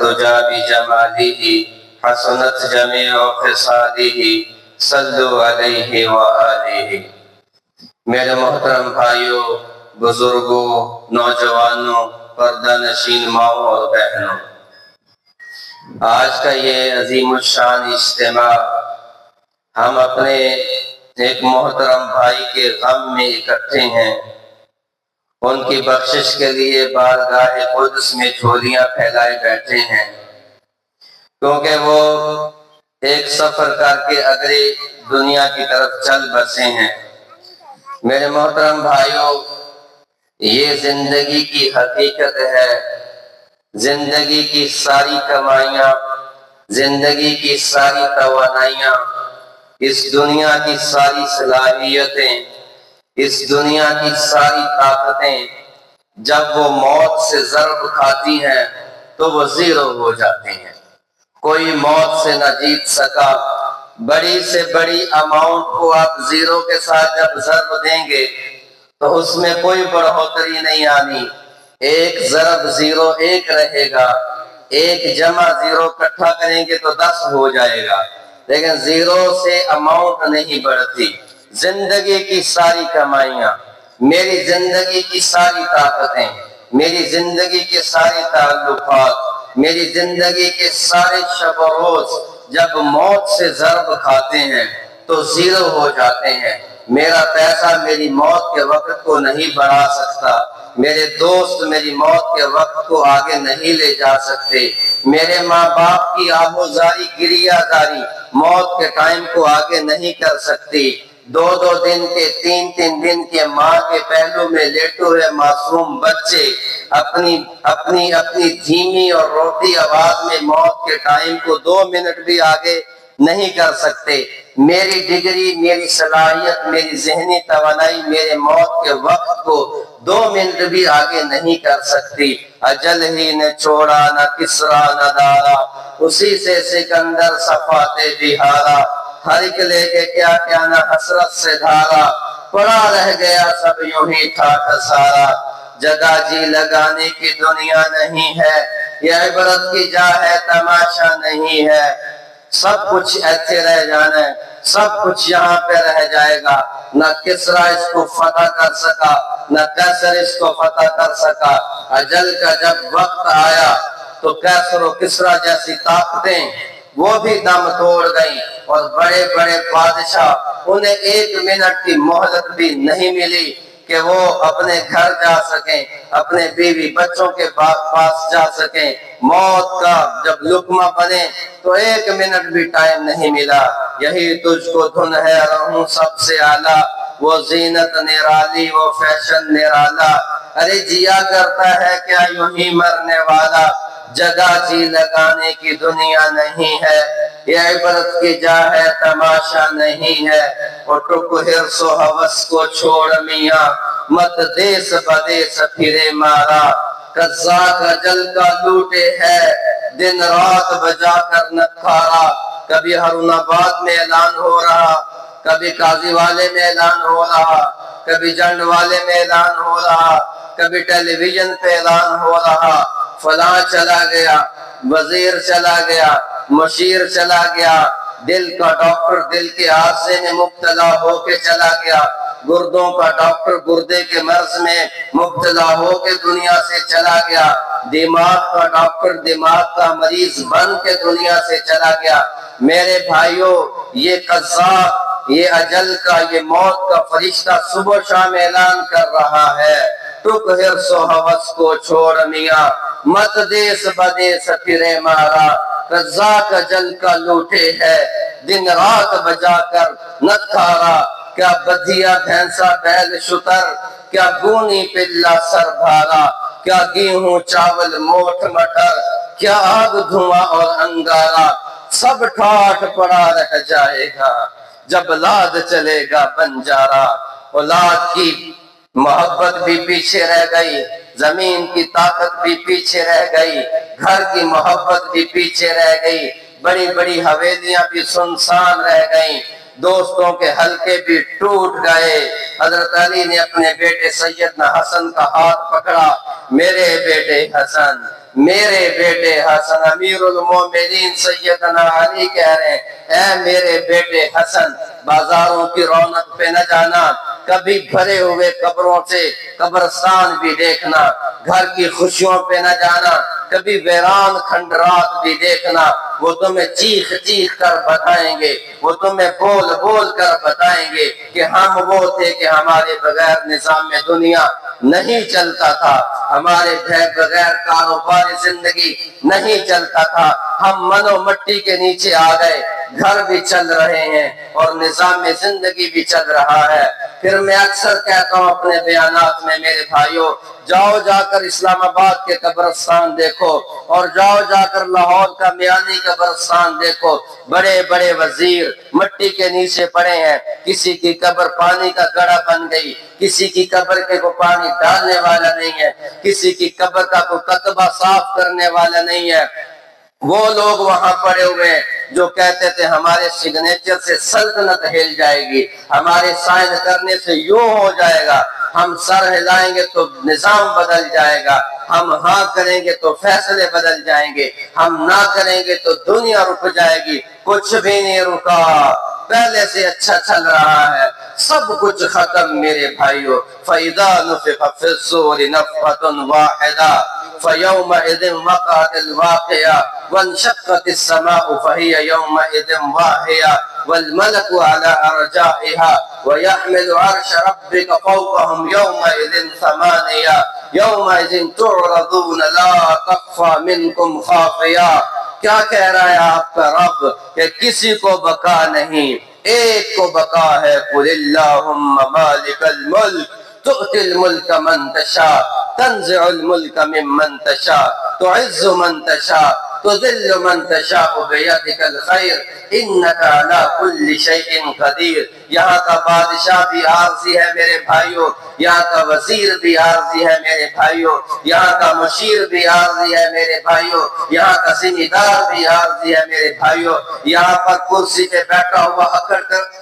الدجى بجماله حسنت جميع خصاله صلوا علیہ وآلہ۔ میرے محترم بھائیوں، بزرگوں، نوجوانوں، پردہ نشین ماؤں اور بہنوں، آج کا یہ عظیم الشان اجتماع ہم اپنے ایک محترم بھائی کے غم میں اکٹھے ہیں۔ ان کی بخشش کے لیے بارگاہ قدس میں جھولیاں پھیلائے بیٹھے ہیں، کیونکہ وہ ایک سفر کر کے اگلی دنیا کی طرف چل بسے ہیں۔ میرے محترم بھائیوں، یہ زندگی کی حقیقت ہے۔ زندگی کی ساری کمائیاں، زندگی کی ساری توانائیاں، اس دنیا کی ساری صلاحیتیں، اس دنیا کی ساری طاقتیں جب وہ موت سے ضرب کھاتی ہیں تو وہ زیرو ہو جاتی ہیں۔ کوئی موت سے نہ جیت سکا۔ بڑی سے بڑی اماؤنٹ کو آپ زیرو کے ساتھ جب ضرب دیں گے تو اس میں کوئی بڑھوتری نہیں آنی۔ ایک ضرب زیرو ایک رہے گا، ایک جمع زیرو اکٹھا کریں گے تو 10 ہو جائے گا، لیکن زیرو سے اماؤنٹ نہیں بڑھتی۔ زندگی کی ساری کمائیاں، میری زندگی کی ساری طاقتیں، میری زندگی کے سارے تعلقات، میری زندگی کے سارے شب و روز جب موت سے ضرب کھاتے ہیں تو زیرو ہو جاتے ہیں۔ میرا پیسہ میری موت کے وقت کو نہیں بڑھا سکتا، میرے دوست میری موت کے وقت کو آگے نہیں لے جا سکتے، میرے ماں باپ کی آہوزاری گریہ داری موت کے ٹائم کو آگے نہیں کر سکتی۔ 2 دن کے 3 دن کے ماں کے پہلو میں لیٹے ہوئے معصوم بچے اپنی دھیمی اور روتی آواز میں موت کے ٹائم کو 2 منٹ بھی آگے نہیں کر سکتے۔ میری ڈگری، میری صلاحیت، میری ذہنی توانائی میرے موت کے وقت کو 2 منٹ بھی آگے نہیں کر سکتی۔ اجل ہی نے چھوڑا نہ کسرا نہ دارا، اسی سے سکندر صفاتے بہارا، ہر ایک لے کے کیا کیا نہ حسرت سے دھارا، پڑا رہ گیا سب یوں ہی تھا خسارا۔ جگہ جی لگانے کی دنیا نہیں ہے، یہ عبرت کی جا ہے تماشا نہیں ہے۔ سب کچھ ایسے رہ جانا ہے، سب کچھ یہاں پہ رہ جائے گا۔ نہ کسرا اس کو فتح کر سکا، نہ کیسر اس کو فتح کر سکا۔ اجل کا جب وقت آیا تو کیسر و کسرا جیسی طاقتیں وہ بھی دم توڑ گئیں، اور بڑے بڑے بادشاہ انہیں 1 منٹ کی مہلت بھی نہیں ملی کہ وہ اپنے گھر جا سکیں، اپنے بیوی بچوں کے پاس جا سکیں۔ موت کا جب لقمہ بنے تو 1 منٹ بھی ٹائم نہیں ملا۔ یہی تجھ کو دھن ہے رہوں سب سے اعلیٰ، وہ زینت نرالی وہ فیشن نرالا، ارے جیا کرتا ہے کیا یوں ہی مرنے والا۔ جگہ جی لگانے کی دنیا نہیں ہے، یہ عبرت کی جا ہے تماشا نہیں ہے۔ اور ٹک حرص و حوث کو چھوڑ میاں، مت دیس بدیس پھرے مارا۔ قزاق اجل کا لوٹے ہے، دن رات بجا کر نکھارا۔ کبھی ہارون آباد میں اعلان ہو رہا، کبھی قاضی والے میں اعلان ہو رہا، کبھی جنڈ والے میں اعلان ہو رہا، کبھی ٹیلی ویژن پہ اعلان ہو رہا۔ فلاں چلا گیا، وزیر چلا گیا، مشیر چلا گیا، دل کا ڈاکٹر دل کے عارضے میں مبتلا ہو کے چلا گیا، گردوں کا ڈاکٹر گردے کے مرض میں مبتلا ہو کے دنیا سے چلا گیا، دماغ کا ڈاکٹر دماغ کا مریض بن کے دنیا سے چلا گیا۔ میرے بھائیوں، یہ قزاق، یہ اجل کا، یہ موت کا فرشتہ صبح شام اعلان کر رہا ہے، ٹک حرص و حوث کو چھوڑ میاں، مت دیس بدیس پھرے مارا۔ قزاق اجل کا لوٹے ہے، دن رات بجا کر نکھارا۔ کیا بدھیا بھینسا بیل شتر، کیا گونی پلا سر بھارا، کیا گیہوں چاول موٹھ مٹر، کیا آگ دھواں اور انگارا۔ سب ٹھاٹھ پڑا رہ جائے گا جب لاد چلے گا بنجارا۔ اولاد کی محبت بھی پیچھے رہ گئی، زمین کی طاقت بھی پیچھے رہ گئی، گھر کی محبت بھی پیچھے رہ گئی، بڑی بڑی حویلیاں بھی سنسان رہ گئیں، دوستوں کے حلقے بھی ٹوٹ گئے۔ حضرت علی نے اپنے بیٹے سیدنا حسن کا ہاتھ پکڑا، میرے بیٹے حسن، میرے بیٹے حسن، امیر المومنین سیدنا علی کہہ رہے ہیں اے میرے بیٹے حسن، بازاروں کی رونق پہ نہ جانا، کبھی بھرے ہوئے قبروں سے قبرستان بھی دیکھنا، گھر کی خوشیوں پہ نہ جانا، کبھی ویران کھنڈرات بھی دیکھنا، وہ تمہیں چیخ چیخ کر بتائیں گے، وہ تمہیں بول بول کر بتائیں گے کہ ہم وہ تھے کہ ہمارے بغیر نظام دنیا نہیں چلتا تھا، ہمارے بغیر کاروبار زندگی نہیں چلتا تھا، ہم منو مٹی کے نیچے آ گئے، گھر بھی چل رہے ہیں اور نظام زندگی بھی چل رہا ہے۔ پھر میں اکثر کہتا ہوں اپنے بیانات میں، میرے بھائیوں جاؤ جا کر اسلام آباد کے قبرستان دیکھو، اور جاؤ جا کر لاہور کا میانی قبرستان دیکھو، بڑے بڑے وزیر مٹی کے نیچے پڑے ہیں، کسی کی قبر پانی کا گڑھا بن گئی، کسی کی قبر کے کو پانی ڈالنے والا نہیں ہے، کسی کی قبر کا کوئی کتبہ صاف کرنے والا نہیں ہے۔ وہ لوگ وہاں پڑے ہوئے ہیں جو کہتے تھے ہمارے سگنیچر سے سلطنت ہل جائے گی، ہمارے سائن کرنے سے یوں ہو جائے گا، ہم سر ہلائیں گے تو نظام بدل جائے گا، ہم ہاں کریں گے تو فیصلے بدل جائیں گے، ہم نہ کریں گے تو دنیا رک جائے گی۔ کچھ بھی نہیں رکا، پہلے سے اچھا چل رہا ہے، سب کچھ ختم میرے بھائیوں۔ فَإِذَا نُفِخَ فِي الصُّورِ نَفْخَةٌ وَاحِدَةٌ فَيَوْمَئِذٍ وَقَعَتِ الْوَاقِعَةُ وَانشَقَّتِ السَّمَاءُ فَهِيَ يَوْمَئِذٍ وَاهِيَةٌ وَالْمَلَكُ عَلَى أَرْجَائِهَا وَيَحْمِلُ عَرْشَ رَبِّكَ فَوْقَهُمْ يَوْمَئِذٍ ثَمَانِيَةٌ يَوْمَئِذٍ تُعْرَضُونَ لَا تَخْفَى مِنكُمْ خَافِيَةٌ۔ کیا کہہ رہا ہے آپ کا رب کہ کسی کو بقا نہیں، ایک کو بقا ہے۔ قُلِ اللَّهُمَّ مَالِكَ الْمُلْكِ تُؤْتِي الْمُلْكَ مَنْ تَشَاءُ تَنزِعُ الْمُلْكَ مِمَّنْ تَشَاءُ تُعِزُّ مَنْ تَشَاءُ تُذِلُّ مَنْ تَشَاءُ بِيَدِكَ الْخَيْرُ إِنَّكَ عَلَى كُلِّ شَيْءٍ قَدِيرٌ۔ یہاں کا بادشاہ بھی عارضی ہے میرے بھائیوں، یہاں کا وزیر بھی عارضی ہے میرے بھائیوں، یہاں کا مشیر بھی عارضی ہے میرے بھائیوں، یہاں کا ذمہ دار بھی عارضی ہے میرے بھائیوں، یہاں پر کرسی پہ بیٹھا ہوا اکڑ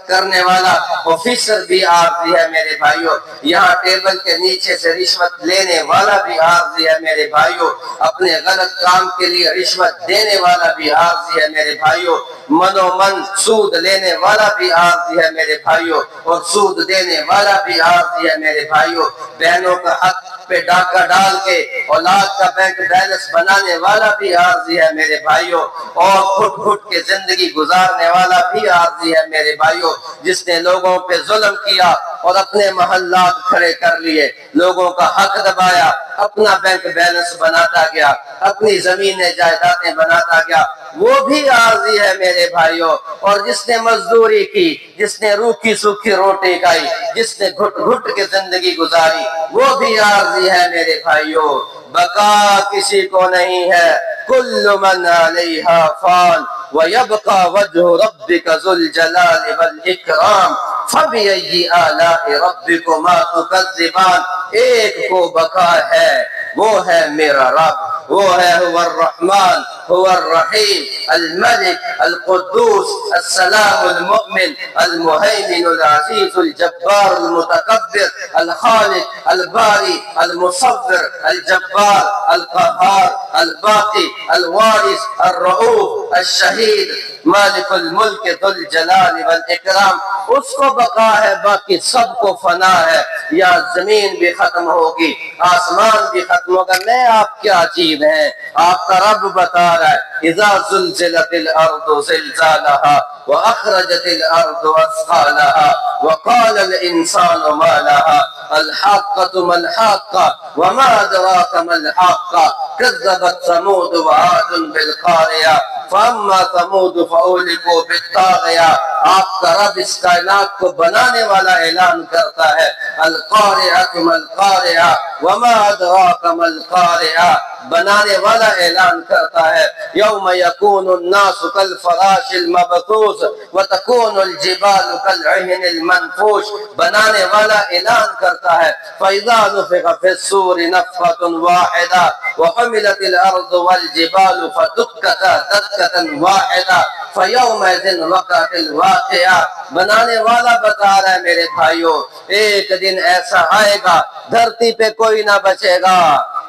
کرنے والا آفیسر بھی عارضی ہے میرے بھائیوں، یہاں ٹیبل کے نیچے سے رشوت لینے والا بھی عارضی ہے میرے بھائیوں، اپنے غلط کام کے لیے رشوت دینے والا بھی عارضی ہے میرے بھائیوں، منو من سود لینے والا بھی عارضی ہے میرے بھائیوں، اور سود دینے والا بھی عارضی ہے میرے بھائیوں، بہنوں کا حق پہ ڈاکہ ڈال کے اولاد کا بینک بیلنس بنانے والا بھی عارضی ہے میرے بھائیوں، اور گھٹ گھٹ کے زندگی گزارنے والا بھی عارضی ہے میرے بھائیوں، جس نے لوگوں پہ ظلم کیا اور اپنے محلات کھڑے کر لیے، لوگوں کا حق دبایا، اپنا بینک بیلنس بناتا گیا، اپنی زمینیں جائیدادیں بناتا گیا، وہ بھی عارضی ہے میرے بھائیوں، اور جس نے مزدوری کی، جس نے روکھی سوکھی روٹی کھائی، جس نے گھٹ گھٹ کے زندگی گزاری، وہ بھی عارضی ہے میرے بھائیوں۔ بقا کسی کو نہیں ہے، کل من علیہا فان وَيَبْقَى وَجْهُ رَبِّكَ ذُو الْجَلَالِ وَالْإِكْرَامِ فَبِأَيِّ آلَاءِ رَبِّكُمَا تُكَذِّبَانِ۔ ایک کو بقا ہے، وہ ہے میرا رب، وہ ہے هو الرحمن هو الرحیم الملک القدوس السلام المؤمن المہیمن العزیز الجبار المتکبر الخالق الباری المصور الجبار القہار الباقی الوارث الرؤوف الشہید مالک الملک ذو الجلال والاکرام۔ اس کو بقا ہے، باقی سب کو فنا ہے، یا زمین بھی ختم ہوگی، آسمان بھی ختم ہوگا، میں آپ کیا چیز ہیں؟ آپ کا رب بتا رہا ہے اذا زلزلت الارض زلزالها واخرجت الارض اثقالها وقال الانسان ما لها الحاقة ما الحاقة وما ادراك ما الحاقة كذبت ثمود وعاد بالقارعة فاما ثمود فاهلكوا بالطاغية۔ آپ کا رب اس کائنات کو بنانے والا اعلان کرتا ہے القارعة ما القارعة وما ادراك ما القارعة، بنانے والا اعلان کرتا ہے یوم یکون الناس کالفراش المبثوث وتکون الجبال کالعہن المنفوش، بنانے والا اعلان کرتا ہے فاذا نفخ فی الصور نفخة واحدة وحملت الارض والجبال فدکتا دکة واحدة فیومئذ وقعت الواقعہ۔ بنانے والا بتا رہا ہے میرے بھائیوں ایک دن ایسا آئے گا دھرتی پہ کوئی نہ بچے گا،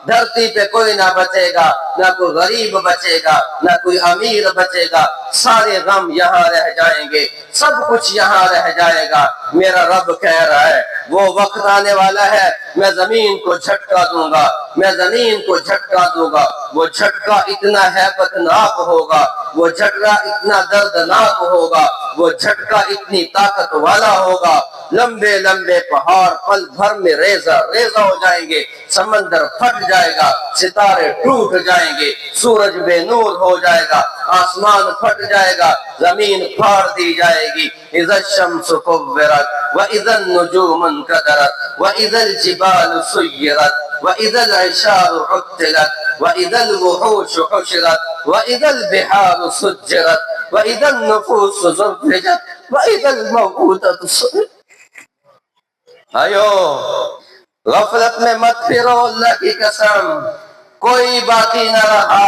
دھرتی پہ کوئی نہ بچے گا، نہ کوئی غریب بچے گا، نہ کوئی امیر بچے گا، سارے غم یہاں رہ جائیں گے، سب کچھ یہاں رہ جائے گا۔ میرا رب کہہ رہا ہے وہ وقت آنے والا ہے، میں زمین کو جھٹکا دوں گا، میں زمین کو جھٹکا دوں گا، وہ جھٹکا اتنا ہیبت ناک ہوگا، وہ جھٹکا اتنا دردناک ہوگا، وہ جھٹکا اتنی طاقت والا ہوگا، لمبے لمبے پہاڑ پل بھر میں ریزہ ریزہ ہو جائیں گے، سمندر پھٹ جائے گا، ستارے ٹوٹ جائیں گے، سورج بے نور ہو جائے گا، آسمان پھٹ جائے گا، زمین پھاڑ دی جائے گی۔ اذا الشمس كورت واذا النجوم انكدرت واذا الجبال سيرت واذا العشار عطلت واذا الوحوش حشرت واذا البحار سجرت واذا النفوس زوجت واذا الموءودة سئلت۔ غفلت میں مت پھرو، اللہ کی قسم کوئی باقی نہ رہا۔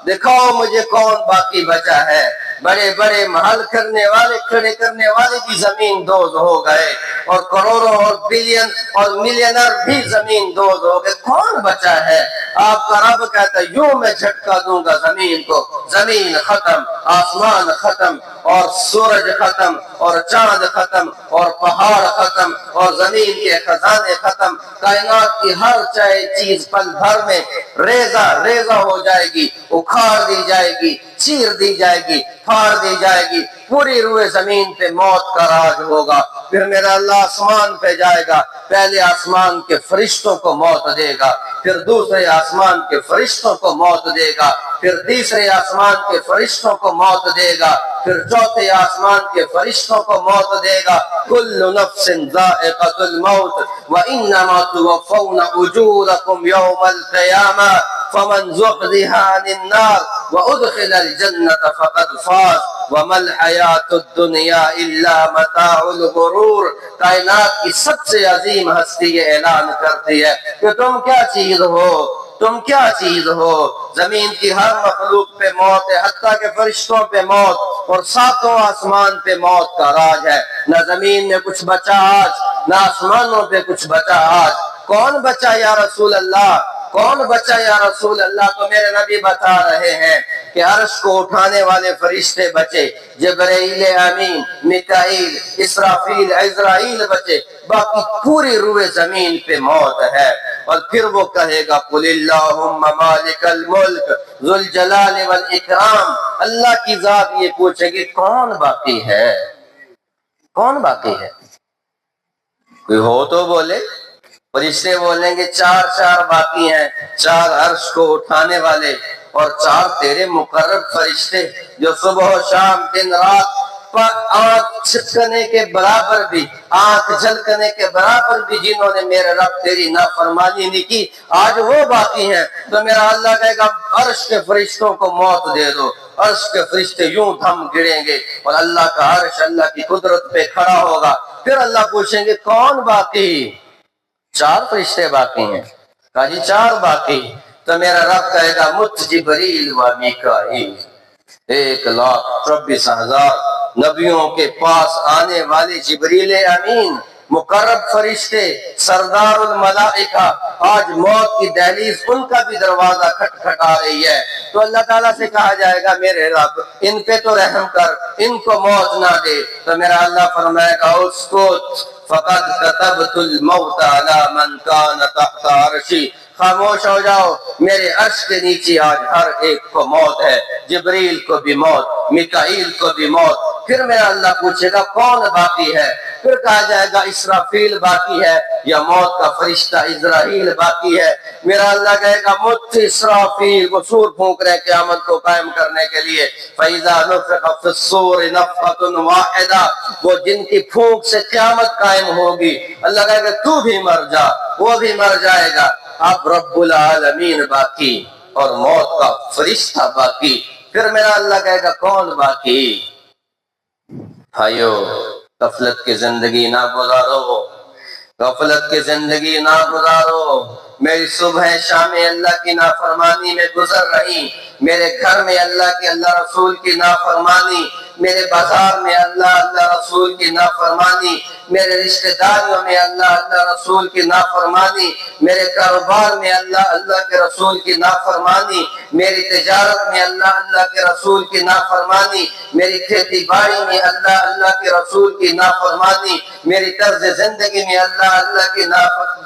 دکھاؤ مجھے کون باقی بچا ہے؟ بڑے بڑے محل کرنے والے کھڑے کرنے والے بھی زمین دوز ہو گئے، اور کروڑوں اور بلین اور ملینر بھی زمین دوز ہو گئے، کون بچا ہے؟ آپ کا رب کہتا ہے یوں میں جھٹکا دوں گا زمین کو، زمین ختم، آسمان ختم، اور سورج ختم، اور چاند ختم، اور پہاڑ ختم، اور زمین کے خزانے ختم، کائنات کی ہر چیز پل بھر میں ریزہ ریزہ ہو جائے گی، اکھاڑ دی جائے گی، چیر دی جائے گی، پھاڑ دی جائے گی، پوری روئے زمین پہ موت کا راج ہوگا۔ پھر میرا اللہ آسمان پہ جائے گا، پہلے آسمان کے فرشتوں کو موت دے گا، پھر دوسرے آسمان کے فرشتوں کو موت دے گا، پھر تیسرے آسمان کے فرشتوں کو موت دے گا، پھر چوتھے آسمان کے فرشتوں کو موت دے گا۔ کل نفس ذائقۃ الموت وانما توفون اجورکم یوم القیامہ فمن زحزح عن النار وادخل الجنة فقد فاز وما الحیاۃ الدنیا الا متاع الغرور۔ کائنات کی سب سے عظیم ہستی یہ اعلان کرتی ہے کہ تم کیا چیز ہو، تم کیا چیز ہو؟ زمین کی ہر مخلوق پہ موت ہے، حتیٰ کہ فرشتوں پہ موت، اور ساتوں آسمان پہ موت کا راج ہے۔ نہ زمین میں کچھ بچا آج، نہ آسمانوں پہ کچھ بچا آج۔ کون بچا یا رسول اللہ؟ کون بچا یا رسول اللہ؟ تو میرے نبی بتا رہے ہیں کہ عرش کو اٹھانے والے فرشتے بچے، جبرائیل امین، میکائیل، اسرافیل، عزرائیل بچے، باقی پوری روئے زمین پہ موت ہے۔ اور پھر وہ کہے گا قل اللہم مالک الملک ذو الجلال والاکرام۔ اللہ کی ذات یہ پوچھے گی کون باقی ہے؟ کون باقی ہے؟ کوئی ہو تو بولے۔ فرشتے بولیں گے چار چار باقی ہیں، چار عرش کو اٹھانے والے، اور چار تیرے مقرب فرشتے جو صبح و شام دن رات پر آنکھ چھپکنے کے برابر بھی، آنکھ جھلکنے کے برابر بھی جنہوں نے میرے رب تیری نافرمانی نہیں کی، آج وہ باقی ہیں۔ تو میرا اللہ کہے گا عرش کے فرشتوں کو موت دے دو۔ عرش کے فرشتے یوں تھم گریں گے، اور اللہ کا عرش اللہ کی قدرت پہ کھڑا ہوگا۔ پھر اللہ پوچھیں گے کون باقی؟ چار فرشتے باقی ہیں۔ کہا جی چار باقی، تو میرا رب کہے گا مت جبریل و میکائیل۔ 1,24,000 نبیوں کے پاس آنے والے جبریل امین، مقرب فرشتے، سردار الملائکہ، آج موت کی دہلیز ان کا بھی دروازہ کھٹکھٹا رہی ہے۔ تو اللہ تعالیٰ سے کہا جائے گا میرے رب ان پہ تو رحم کر، ان کو موت نہ دے۔ تو میرا اللہ فرمائے گا اسکت فقد كتبت الموت على من كان تحت عرشی، خاموش ہو جاؤ، میرے عرش کے نیچے آج ہر ایک کو موت ہے، جبریل کو بھی موت، میکائیل کو بھی موت۔ پھر میرا اللہ پوچھے گا کون باقی ہے؟ پھر کہا جائے گا اسرافیل باقی ہے، یا موت کا فرشتہ اسرائیل باقی ہے۔ میرا اللہ کہے گا مت اسرافیل، وہ سور پھونک رہے قیامت کو قائم کرنے کے لیے۔ فَإِذَا نُفِخَ فِي الصُّورِ نَفْخَةٌ وَاحِدَةٌ، وہ جن کی پھونک سے قیامت قائم ہوگی، اللہ کہے گا تو بھی مر جا، وہ بھی مر جائے گا۔ اب رب العالمین باقی اور موت کا فرشتہ باقی۔ پھر میرا اللہ کہے گا کون باقی؟ بھائیو غفلت کی زندگی نہ گزارو، غفلت کی زندگی نہ گزارو۔ میری صبح شام اللہ کی نافرمانی میں گزر رہی، میرے گھر میں اللہ کی اللہ رسول کی نافرمانی، میرے بازار میں اللہ اللہ رسول کی نافرمانی، میرے رشتہ داریوں میں اللہ اللہ رسول کی نافرمانی، میرے کاروبار میں اللہ اللہ کے رسول کی نافرمانی، میری تجارت میں اللہ اللہ کے رسول کی نافرمانی، میری کھیتی باڑی میں اللہ اللہ کے رسول کی نافرمانی، میری طرز زندگی میں اللہ اللہ کے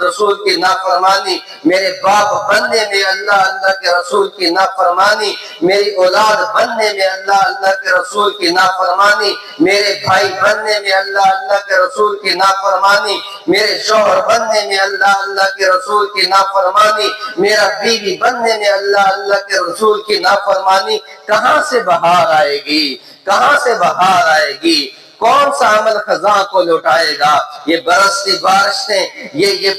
رسول کی نافرمانی، میرے باپ بننے میں اللہ اللہ کے رسول کی نافرمانی، میری اولاد بننے میں اللہ اللہ کے رسول کی نافرمانی، میرے بھائی بننے میں اللہ اللہ کے رسول کی نافرمانی، میرے شوہر بننے میں اللہ اللہ کے رسول کی نافرمانی، میرا بیوی بننے میں اللہ اللہ کے رسول کی نافرمانی، کہاں سے بہار آئے گی؟ کہاں سے بہار آئے گی؟ کون سا عمل خزاں کو لوٹائے گا؟ یہ برستی بارشیں، یہ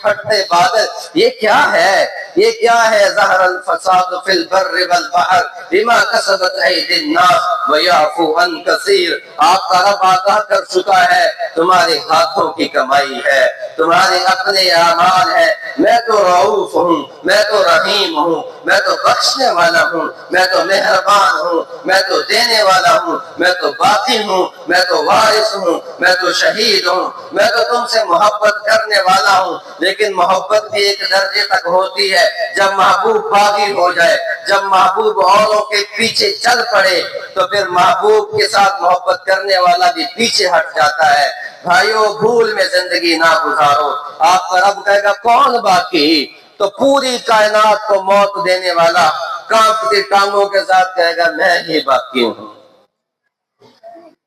پھٹتے بادل، یہ کیا ہے؟ یہ کیا ہے؟ ظہر الفساد فی البر والبحر بما کسبت ایدی الناس ویعفو عن کثیر۔ آپ کا رب آگاہ کر چکا ہے، تمہارے ہاتھوں کی کمائی ہے، تمہارے اپنے اعمال ہے۔ میں تو رؤوف ہوں، میں تو رحیم ہوں، میں تو بخشنے والا ہوں، میں تو مہربان ہوں، میں تو دینے والا ہوں، میں تو باقی ہوں، میں تو وارث ہوں، میں تو شہید ہوں، میں تو تم سے محبت کرنے والا ہوں۔ لیکن محبت بھی ایک درجے تک ہوتی ہے، جب محبوب باغی ہو جائے، جب محبوب اوروں کے پیچھے چل پڑے تو پھر محبوب کے ساتھ محبت کرنے والا بھی پیچھے ہٹ جاتا ہے۔ بھائیو، بھول میں زندگی نہ گزارو۔ آپ کا رب کہے گا کون باقی؟ تو پوری کائنات کو موت دینے والا کانپتی ٹانگوں کے ساتھ کہے گا میں ہی باقی ہوں،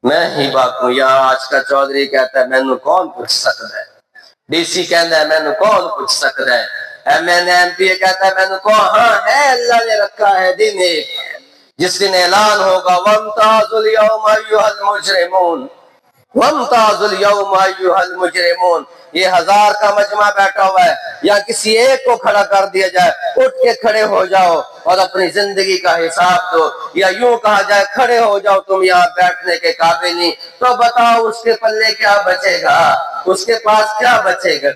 میں ہی باقی ہوں۔ یہاں آج کا چودھری کہتا ہے مینو کون پوچھ سکتا ہے، ڈی سی کہتا ہے مینو کون پوچھ سکتا ہے، ایم این ایم پی کہتا ہے مینو کون؟ ہاں ہے، اللہ نے رکھا ہے دن ایک، جس دن اعلان ہوگا وَامْتَازُوا الْيَوْمَ أَيُّهَا الْمُجْرِمُونَ، وَامْتَازُوا الْيَوْمَ أَيُّهَا الْمُجْرِمُونَ۔ یہ ہزار کا مجمع بیٹھا ہوا ہے، یا کسی ایک کو کھڑا کر دیا جائے، اٹھ کے کھڑے ہو جاؤ اور اپنی زندگی کا حساب دو، یا یوں کہا جائے کھڑے ہو جاؤ تم یہاں بیٹھنے کے قابل نہیں، تو بتاؤ اس کے پلے کیا بچے گا؟ اس کے پاس کیا بچے گا؟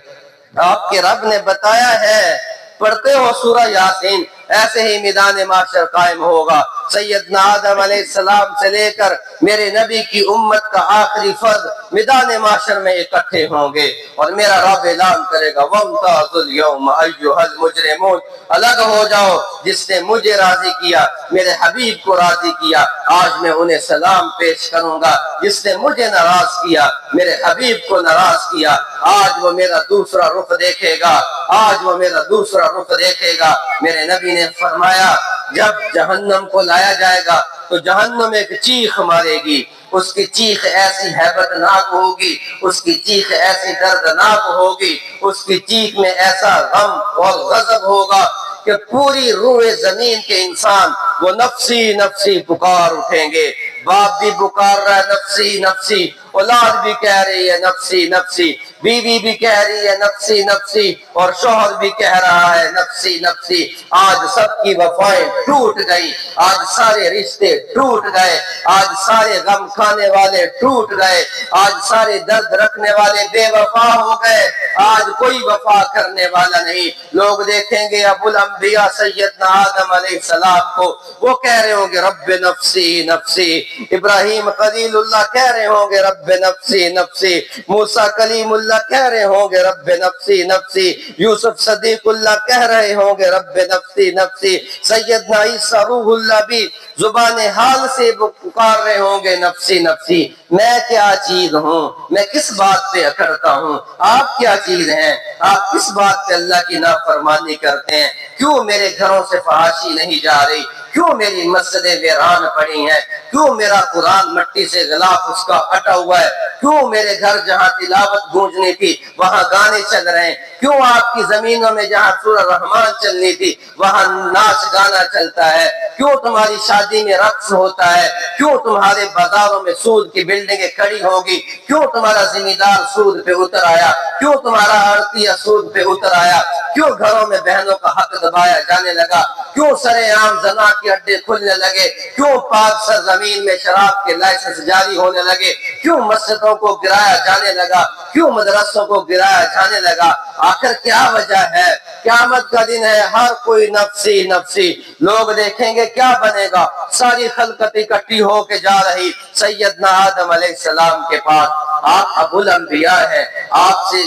آپ کے رب نے بتایا ہے، پڑھتے ہو سورہ یاسین، ایسے ہی میدان معاشر قائم ہوگا۔ سیدنا آدم علیہ السلام سے لے کر میرے نبی کی امت کا آخری فرد میدان معاشر میں اکٹھے ہوں گے، اور میرا رب اعلان کرے گا وَامْتَازُوا الْيَوْمَ أَيُّهَا الْمُجْرِمُونَ۔ الگ ہو جاؤ، جس نے مجھے راضی کیا، میرے حبیب کو راضی کیا، آج میں انہیں سلام پیش کروں گا۔ جس نے مجھے ناراض کیا، میرے حبیب کو ناراض کیا، آج وہ میرا دوسرا رخ دیکھے گا، آج وہ میرا دوسرا رخ دیکھے گا۔ میرے نبی نے فرمایا جب جہنم کو لایا جائے گا تو جہنم ایک چیخ مارے گی، اس کی چیخ ایسی ہیبت ناک ہوگی، اس کی چیخ ایسی دردناک ہوگی، اس کی چیخ میں ایسا غم اور غضب ہوگا کہ پوری روح زمین کے انسان وہ نفسی نفسی پکار اٹھیں گے۔ باپ بھی پکار رہا ہے نفسی نفسی، اولاد بھی کہہ رہی ہے نفسی نفسی، بیوی بھی کہہ رہی ہے نفسی نفسی، اور شوہر بھی کہہ رہا ہے نفسی نفسی۔ آج سب کی وفائیں ٹوٹ گئی، آج سارے رشتے ٹوٹ گئے، آج سارے غم کھانے والے ٹوٹ گئے، آج سارے درد رکھنے والے بے وفا ہو گئے، آج کوئی وفا کرنے والا نہیں۔ لوگ دیکھیں گے ابو الانبیاء سیدنا آدم علیہ السلام کو، وہ کہہ رہے ہوں گے رب نفسی نفسی، ابراہیم خلیل اللہ کہہ رہے ہوں گے رب نفسی نفسی، موسیٰ کلیم اللہ کہہ رہے ہوں گے رب نفسی نفسی، یوسف صدیق اللہ کہہ رہے ہوں گے رب نفسی نفسی، سیدنا عیسیٰ روح اللہ بھی زبان حال سے پکار رہے ہوں گے نفسی نفسی۔ میں کیا چیز ہوں؟ میں کس بات پہ اکڑتا ہوں؟ آپ کیا چیز ہیں؟ آپ کس بات پہ اللہ کی نافرمانی کرتے ہیں؟ کیوں میرے گھروں سے فحاشی نہیں جا رہی؟ کیوں میری مسجدیں ویران پڑی ہیں؟ کیوں میرا قرآن مٹی سے غلاف اس کا ہٹا ہوا ہے؟ کیوں میرے گھر جہاں تلاوت گونجنی تھی وہاں گانے چل رہے ہیں؟ کیوں آپ کی زمینوں میں جہاں سورہ رحمان چلنی تھی وہاں ناچ گانا چلتا ہے؟ کیوں تمہاری شادی میں رقص ہوتا ہے؟ کیوں تمہارے بازاروں میں سود کی بلڈنگیں کھڑی ہوگی؟ کیوں تمہارا زمیندار سود پہ اتر آیا؟ کیوں تمہارا آڑتیہ سود پہ اتر آیا؟ کیوں گھروں میں بہنوں کا حق دبایا جانے لگا؟ کیوں سرے عام زنا کے اڈے کھلنے لگے؟ کیوں پاک سرزمین میں شراب کے لائسنس جاری ہونے لگے؟ کیوں مسجدوں کو گرایا جانے لگا، کیوں مدرسوں کو گرایا جانے لگا، آخر کیا وجہ ہے؟ قیامت کا دن ہے، ہر کوئی نفسی نفسی، لوگ دیکھیں گے کیا بنے گا، ساری خلقت اکٹھی ہو کے جا رہی سیدنا آدم علیہ السلام کے پاس۔ آپ ابو الانبیاء ہیں، آپ سے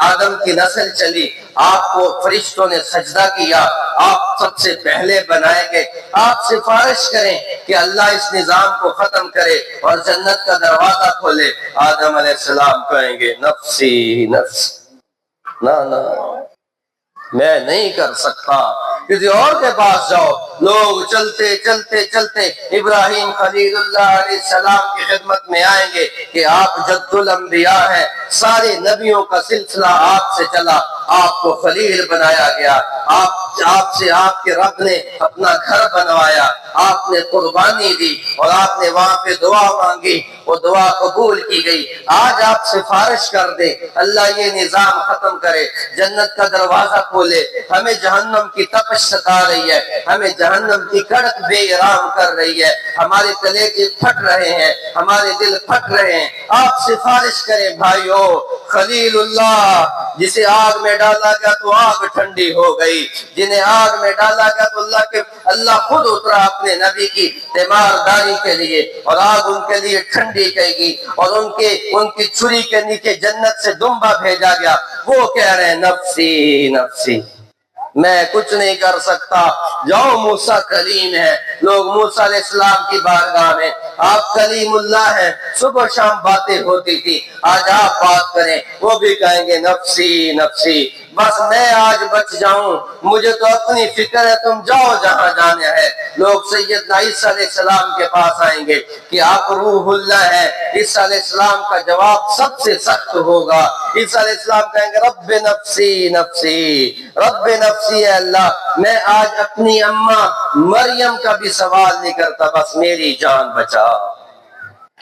آدم کی نسل چلی، آپ کو فرشتوں نے سجدہ کیا، آپ سب سے پہلے بنائے گئے، آپ سفارش کریں کہ اللہ اس نظام کو ختم کرے اور جنت کا دروازہ کھولے۔ آدم علیہ السلام کہیں گے نفسی نفس، نہ میں نہیں کر سکتا، کسی اور کے پاس جاؤ۔ لوگ چلتے چلتے چلتے ابراہیم خلیل اللہ علیہ السلام کی خدمت میں آئیں گے کہ آپ جد الانبیاء ہیں، سارے نبیوں کا سلسلہ آپ سے چلا، آپ کو خلیل بنایا گیا، آپ سے آپ کے رب نے اپنا گھر بنوایا، آپ نے قربانی دی اور آپ نے وہاں پہ دعا مانگی، وہ دعا قبول کی گئی۔ آج آپ سفارش کر دیں اللہ یہ نظام ختم کرے، جنت کا دروازہ کھولے، ہمیں جہنم کی تپش ستا رہی ہے، ہمیں جہنم کی کڑک بے آرام کر رہی ہے، ہمارے کلیجے پھٹ رہے ہیں، ہمارے دل پھٹ رہے ہیں۔ آپ سفارش کریں بھائیو، خلیل اللہ جسے آگ میں ڈالا گیا تو آگ ٹھنڈی ہو گئی، جنہیں آگ میں ڈالا گیا تو اللہ خود اترا اپنے نبی کی تیمارداری کے لیے، اور آگ ان کے لیے ٹھنڈی کہے گی، اور ان کی چھری کے نیچے جنت سے دمبا بھیجا گیا، وہ کہہ رہے ہیں نفسی نفسی، میں کچھ نہیں کر سکتا۔ جاؤ موسیٰ کلیم ہے، لوگ موسیٰ علیہ السلام کی بارگاہ میں، آپ کلیم اللہ ہیں، صبح شام باتیں ہوتی تھی، آج آپ بات کریں، وہ بھی کہیں گے نفسی نفسی، بس میں آج بچ جاؤں، مجھے تو اپنی فکر ہے، تم جاؤ جہاں جانا ہے۔ لوگ سیدنا عیسیٰ علیہ السلام کے پاس آئیں گے کہ آپ روح اللہ ہیں، عیسیٰ علیہ السلام کا جواب سب سے سخت ہوگا۔ عیسیٰ علیہ السلام کہیں گے رب نفسی نفسی، رب نفسی ہے اللہ، میں آج اپنی اماں مریم کا بھی سوال نہیں کرتا، بس میری جان بچا،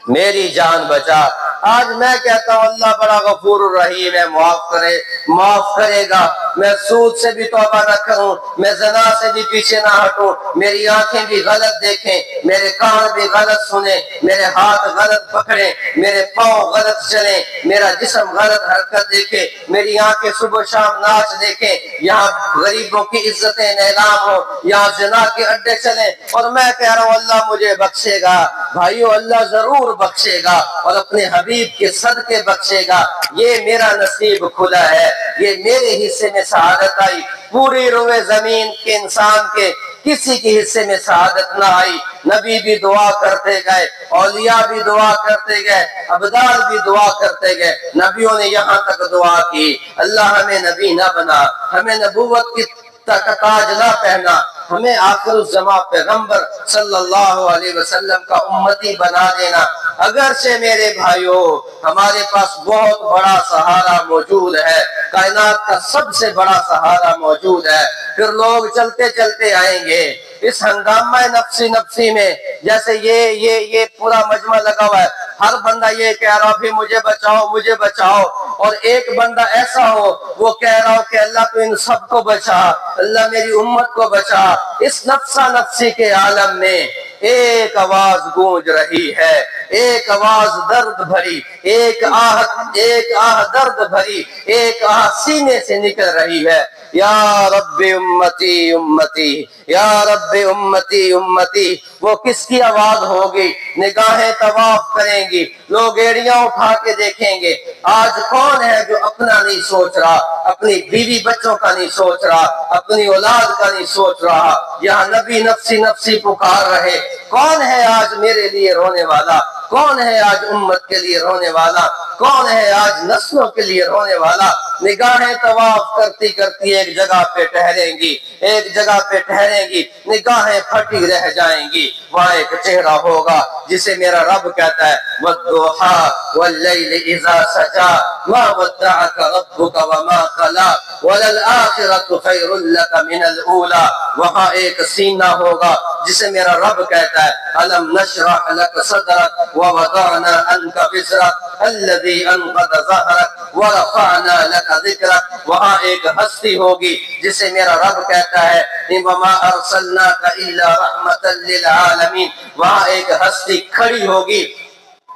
میری جان بچا۔ آج میں کہتا ہوں اللہ بڑا غفور الرحیم ہے، معاف کرے گا، میں سود سے بھی توبہ نہ کروں، میں زنا سے بھی پیچھے نہ ہٹوں، میری آنکھیں بھی غلط دیکھیں، میرے کان بھی غلط سنیں، میرے ہاتھ غلط پکڑیں، میرے پاؤں غلط چلیں، میرا جسم غلط حرکت دیکھے، میری آنکھیں صبح شام ناچ دیکھیں، یہاں غریبوں کی عزتیں نیلام ہو، یہاں زنا کے اڈے چلیں، اور میں کہہ رہا ہوں اللہ مجھے بخشے گا۔ بھائیو اللہ ضرور بخشے گا اور اپنے حبیب کے صدقے بخشے گا، یہ میرا نصیب کھلا ہے، یہ میرے حصے میں سعادت آئی، پوری روئے زمین کے انسان کے کسی کے حصے میں سعادت نہ آئی۔ نبی بھی دعا کرتے گئے، اولیاء بھی دعا کرتے گئے، ابدال بھی دعا کرتے گئے، نبیوں نے یہاں تک دعا کی اللہ ہمیں نبی نہ بنا، ہمیں نبوت کی تاج نہ پہنا، ہمیں آخر الزمان پیغمبر صلی اللہ علیہ وسلم کا امتی بنا دینا۔ اگرچہ میرے بھائیوں ہمارے پاس بہت بڑا سہارا موجود ہے، کائنات کا سب سے بڑا سہارا موجود ہے، پھر لوگ چلتے چلتے آئیں گے اس ہنگامہ نفسی نفسی میں، جیسے یہ پورا مجمع لگا ہوا ہے، ہر بندہ یہ کہہ رہا پھر مجھے بچاؤ مجھے بچاؤ، اور ایک بندہ ایسا ہو وہ کہہ رہا ہو کہ اللہ تو ان سب کو بچا، اللہ میری امت کو بچا۔ اس نفسا نفسی کے عالم میں ایک آواز گونج رہی ہے، ایک آواز درد بھری، ایک آہ درد بھری، ایک آہ سینے سے نکل رہی ہے، یا رب امتی امتی، یا رب امتی امتی۔ وہ کس کی آواز ہوگی؟ نگاہیں طواف کریں گی، لوگ ایڑیاں اٹھا کے دیکھیں گے، آج کون ہے جو اپنا نہیں سوچ رہا، اپنی بیوی بچوں کا نہیں سوچ رہا، اپنی اولاد کا نہیں سوچ رہا، یہاں نبی نفسی نفسی پکار رہے، کون ہے آج میرے لیے رونے والا، کون ہے آج امت کے لیے رونے والا، کون ہے آج نسلوں کے لیے رونے والا؟ نگاہیں طواف کرتی کرتی ایک جگہ پہ ٹھہریں گی، ایک جگہ پہ ٹھہریں گی، نگاہیں پھٹی رہ جائیں گی، وہاں ایک چہرہ ہوگا جسے میرا رب کہتا ہے وَالضُّحَىٰ وَاللَّيْلِ إِذَا سَجَىٰ مَا وَدَّعَكَ رَبُّكَ وَمَا قَلَىٰ وَلَلْآخِرَةُ خَيْرٌ لَكَ مِنَ الْأُولَىٰ۔ وہاں ایک سینہ ہوگا جسے میرا رب کہتا ہے أَلَمْ نَشْرَحْ لَكَ صَدْرَكَ وَوَضَعْنَا عَنكَ وِزْرَكَ الَّذِي أَنقَضَ ظَهْرَكَ وَرَفَعْنَا لَكَ ذِكْرَكَ۔ وہاں ایک ہستی ہوگی جسے میرا رب کہتا ہے وَمَا أَرْسَلْنَاكَ إِلَّا رَحْمَةً لِلْعَالَمِينَ۔ وہاں ایک ہستی کھڑی ہوگی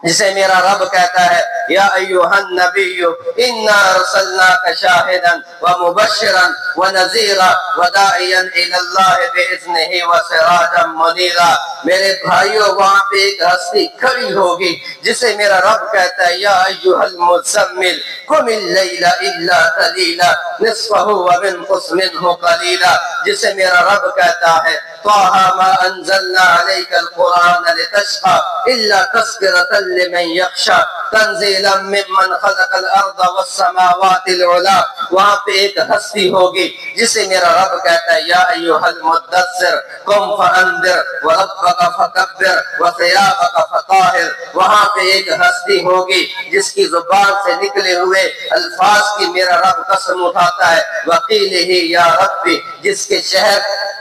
جسے میرا رب کہتا ہے یا ایھا النبی انا ارسلناک شاہدا ومبشرا ونذیرا وداعیا الی اللہ باذنہ وسراجا منیرا۔ میرے بھائیوں، وہاں پہ ایک ہستی کھڑی ہوگی جسے میرا رب کہتا ہے یا ایھا المزمل قم اللیل الا قلیلا نصفہ وانقص منہ قلیلا، جسے میرا رب کہتا ہے طٰہٰ ما انزلنا علیک القرآن لتشقى الا تذکرۃ لمن یخشی تنزیلا ممن خلق الارض والسماوات العلی۔ وہاں پہ ایک ہستی ہوگی جسے میرا رب کہتا ہے یا ایھا المدثر قم فانذر وربک فکبر وثیابک فطہر۔ وہاں پہ ایک ہستی ہوگی جس کی زبان سے نکلے ہوئے الفاظ کی میرا رب قسم اٹھاتا ہے وقیلہ یا ربی، جس کے شہر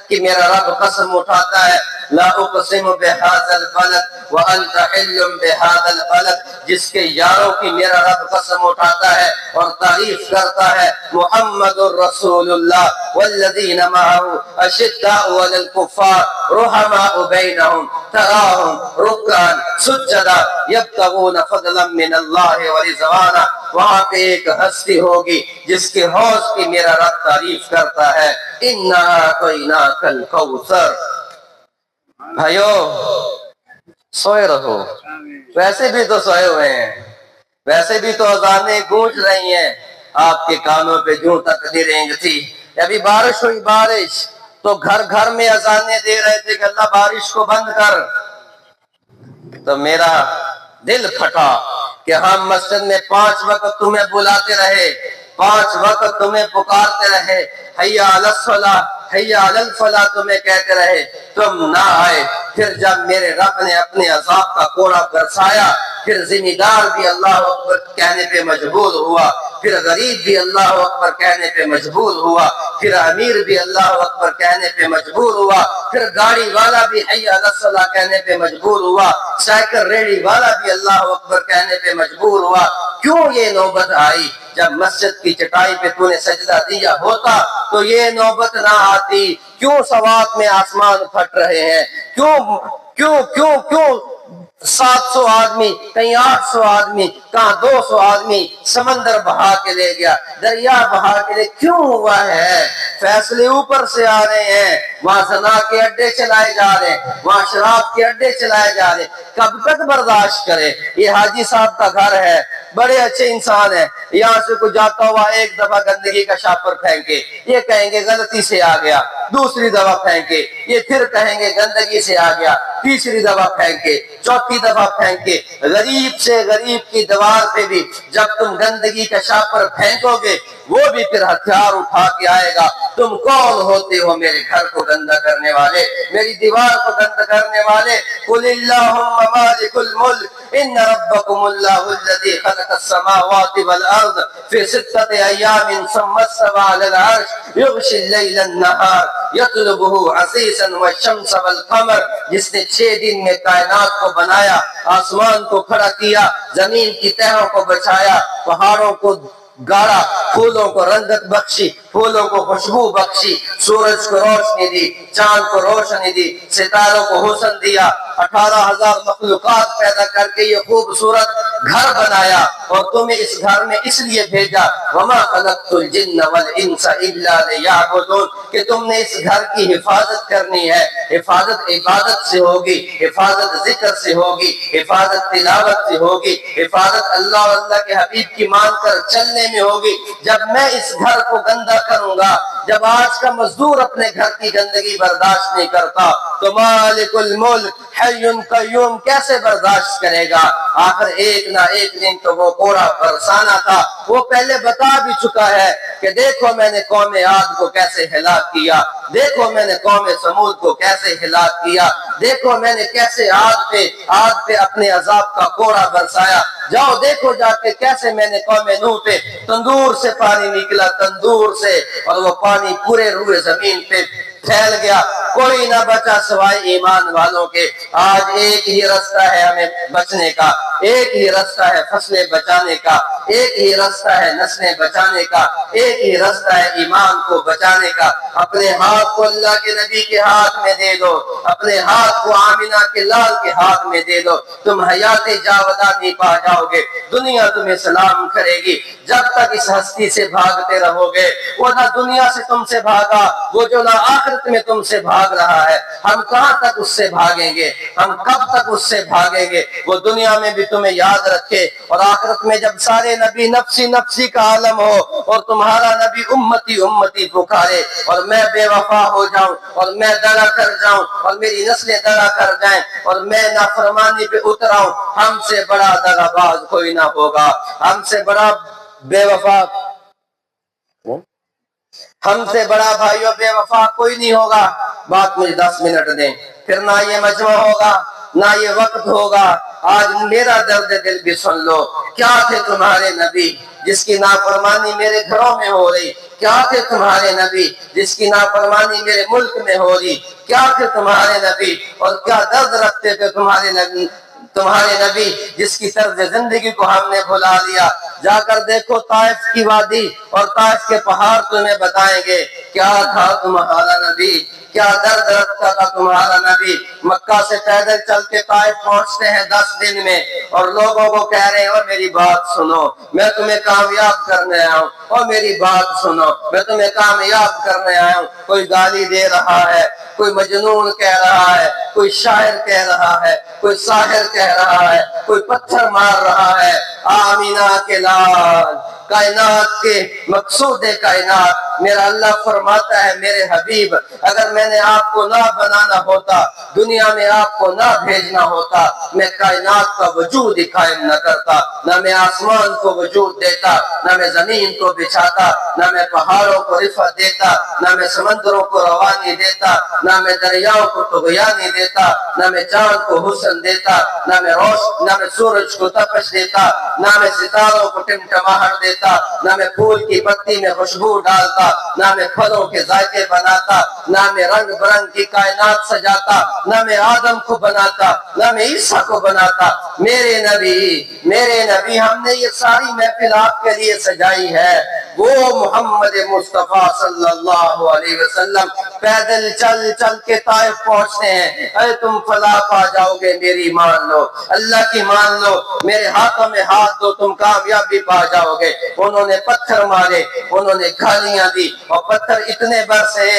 کی میرا رب قسم اٹھاتا ہے لا اقسم بہذا البلد وانت حل بہذا البلد، جس کے یاروں کی میرا رب قسم اٹھاتا ہے اور تعریف کرتا ہے محمد الرسول اللہ والذین معه اشداء علی الکفار رحماء بینہم تراہم رکعا سجدا یبتغون فضلا من اللہ ورضوانا۔ وہاں پہ ایک ہستی ہوگی جس کے حوض کی میرا رب تعریف کرتا ہے انا اعطیناک الکوثر۔ بھائیو، سوئے رہو، ویسے بھی تو سوئے ہوئے ہیں، ویسے بھی تو اذانیں گونج رہی ہیں، آپ کے کانوں پہ جوں تک نہیں رینگ تھی۔ ابھی بارش ہوئی، بارش تو گھر گھر میں اذانیں دے رہے تھے کہ اللہ بارش کو بند کر، تو میرا دل پھٹا کہ ہم مسجد میں 5 وقت تمہیں بلاتے رہے، 5 وقت تمہیں پکارتے رہے، حیا علی الصلاۃ حیا علی الفلاح تمہیں کہتے رہے، تم نہ آئے۔ پھر جب میرے رب نے اپنے عذاب کا کوڑا برسایا، پھر ذمہ دار بھی اللہ اکبر کہنے پہ مجبور ہوا، پھر غریب بھی اللہ اکبر کہنے پہ مجبور ہوا، پھر امیر بھی اللہ اکبر کہنے پہ مجبور ہوا، پھر گاڑی والا بھی حی علی الصلاۃ کہنے پہ مجبور ہوا، سائیکل ریڑھی والا بھی اللہ اکبر کہنے پہ مجبور ہوا۔ کیوں یہ نوبت آئی؟ جب مسجد کی چٹائی پہ تو نے سجدہ دیا ہوتا تو یہ نوبت نہ آتی۔ کیوں سوات میں آسمان پھٹ رہے ہیں؟ کیوں کیوں کیوں کیوں 700 آدمی، کہیں 800 آدمی، کہاں 200 آدمی سمندر بہا کے لے گیا، دریا بہا کے لے، کیوں ہوا ہے؟ فیصلے اوپر سے آ رہے ہیں، وہاں زنا کے اڈے چلائے جا رہے ہیں، وہاں شراب کے اڈے چلائے جا رہے ہیں۔ کب تک برداشت کرے؟ یہ حاجی صاحب کا گھر ہے، بڑے اچھے انسان ہیں، یہاں سے کوئی جاتا ہوا ایک دفعہ گندگی کا شاپر پھینکے، یہ کہیں گے غلطی سے آ گیا، دوسری دفعہ پھینکے، یہ پھر کہیں گے گندگی سے آ گیا، تیسری دفعہ پھینکے، چوتھی دفعہ پھینکے۔ غریب سے غریب کی دیوار پہ بھی جب تم گندگی کا شاپر پھینکو گے وہ بھی پھر ہتھیار اٹھا کے آئے گا۔ تم کون ہوتے ہو میرے گھر کو گندا کرنے والے، میری دیوار کو گندا کرنے والے؟ قل اللہم مالک الملک ان ربکم اللہ الذی خلق السماوات والارض فی 6 ایام ثم استوى علی العرش یغشی اللیل النہار یطلبہ عسیسا والشمس والقمر، جس نے 6 دن میں کائنات کو بنایا، آسمان کو کھڑا کیا، زمین کی تہوں کو بچایا، پہاڑوں کو گاڑا، پھولوں کو رنگت بخشی، پھولوں کو خوشبو بخشی، سورج کو روشنی دی، چاند کو روشنی دی، ستاروں کو حسن دیا، 18,000 مخلوقات پیدا کر کے یہ خوبصورت گھر بنایا، اور تمہیں اس گھر میں اس لیے بھیجا وما خلقت الجن والانس الا لیعبدون، کہ تم نے اس گھر کی حفاظت کرنی ہے۔ حفاظت عبادت سے ہوگی، حفاظت ذکر سے ہوگی، حفاظت تلاوت سے ہوگی، حفاظت اللہ اور اللہ کے حبیب کی مان کر چلنے میں ہوگی۔ جب میں اس گھر کو گندا کروں گا، جب آج کا مزدور اپنے گھر کی گندگی برداشت نہیں کرتا تو مالک الملک حی قیوم کیسے برداشت کرے گا؟ آخر ایک نہ ایک دن تو وہ کوڑا برسانا تھا۔ وہ پہلے بتا بھی چکا ہے کہ دیکھو میں نے قوم عاد کو کیسے ہلاک کیا، دیکھو میں نے قوم سمود کو کیسے ہلاک کیا، دیکھو میں نے کیسے عاد پہ اپنے عذاب کا کوڑا برسایا، جاؤ دیکھو جا کے کیسے میں نے قوم نوح پہ تندور سے پانی نکلا، تندور سے، اور وہ پانی پورے روئے زمین پہ پھیل گیا، کوئی نہ بچا سوائے ایمان والوں کے۔ آج ایک ہی رستہ ہے ہمیں بچنے کا، ایک ہی رستہ ہے فصلیں بچانے کا، ایک ہی راستہ ہے نسلیں بچانے کا، ایک ہی راستہ ہے ایمان کو بچانے کا۔ اپنے ہاتھ کو اللہ کے نبی کے ہاتھ میں دے دو، اپنے ہاتھ کو آمینہ کے لال کے ہاتھ میں دے دو، تم حیات جاودانی پا جاؤ گے۔ دنیا تمہیں سلام کرے گی جب تک اس ہستی سے بھاگتے رہو گے۔ وہ نہ دنیا سے تم سے بھاگا، وہ جو نہ آخرت میں تم سے بھاگ رہا ہے، ہم کہاں تک اس سے بھاگیں گے، ہم کب تک اس سے بھاگیں گے؟ وہ دنیا میں بھی تمہیں یاد رکھے اور آخرت میں جب سارے نبی نفسی نفسی کا عالم ہو اور تمہارا نبی امتی امتی پکارے اور میں بے وفا ہو جاؤں اور میں دغا کر جاؤں اور میری نسلیں دغا کر جائیں اور میں نافرمانی پہ اتراؤں، ہم سے بڑا دغا باز کوئی نہ ہوگا، ہم سے بڑا بے وفا، ہم سے بڑا بھائیو بے وفا کوئی نہیں ہوگا۔ بات مجھے 10 منٹ دیں، پھر نہ یہ مجمع ہوگا نہ یہ وقت ہوگا۔ آج میرا درد دل بھی سن لو، کیا تھے تمہارے نبی جس کی نافرمانی میرے گھروں میں ہو رہی؟ کیا تھے تمہارے نبی جس کی نافرمانی میرے ملک میں ہو رہی؟ کیا تھے تمہارے نبی اور کیا درد رکھتے تھے تمہارے نبی جس کی طرز زندگی کو ہم نے بھلا دیا؟ جا کر دیکھو طائف کی وادی اور طائف کے پہاڑ تمہیں بتائیں گے کیا تھا تمہارا نبی، کیا درد رکھتا تھا تمہارا نبی۔ مکہ سے پیدل چل کے طائف پہنچتے ہیں 10 دن میں اور لوگوں کو کہہ رہے ہیں اور میری بات سنو، میں تمہیں کامیاب کرنے آیا ہوں، اور میری بات سنو، میں تمہیں کامیاب کرنے آیا ہوں۔ کوئی گالی دے رہا ہے، کوئی مجنون کہہ رہا ہے، کوئی شاعر کہہ رہا ہے، کوئی ساحر کہہ رہا ہے، کوئی پتھر مار رہا ہے۔ آمینہ کے لال، کائنات کے مقصود کائنات، میرا اللہ فرماتا ہے میرے حبیب اگر میں نے آپ کو نہ بنانا ہوتا، دنیا میں آپ کو نہ بھیجنا ہوتا، میں کائنات کا وجود ہی قائم نہ کرتا، نہ میں آسمان کو وجود دیتا، نہ میں زمین کو بچھاتا، نہ میں پہاڑوں کو رفعت دیتا، نہ میں سمندروں کو روانی دیتا، نہ میں دریاؤں کو طغیانی دیتا، نہ میں چاند کو حسن دیتا، نہ میں سورج کو تپش دیتا، نہ میں ستاروں کو ٹمٹماہٹ دیتا، نہ میں پھول کی پتی میں خوشبو ڈالتا، نہ میں پھلوں کے ذائقے بناتا، نہ میں رنگ برنگ کی کائنات سجاتا، نہ میں آدم کو بناتا، نہ میں عیسیٰ کو بناتا۔ میرے نبی ہم نے یہ ساری محفل آپ کے لیے سجائی ہے۔ وہ محمد مصطفیٰ صلی اللہ علیہ وسلم پیدل چل چل کے طائف پہنچتے ہیں، اے تم فلاح پا جاؤ گے، میری مان لو، اللہ کی مان لو، میرے ہاتھوں میں ہاتھ دو، تم کامیابی پا جاؤ گے۔ انہوں نے پتھر مارے، انہوں نے گالیاں دی اور پتھر اتنے برسے۔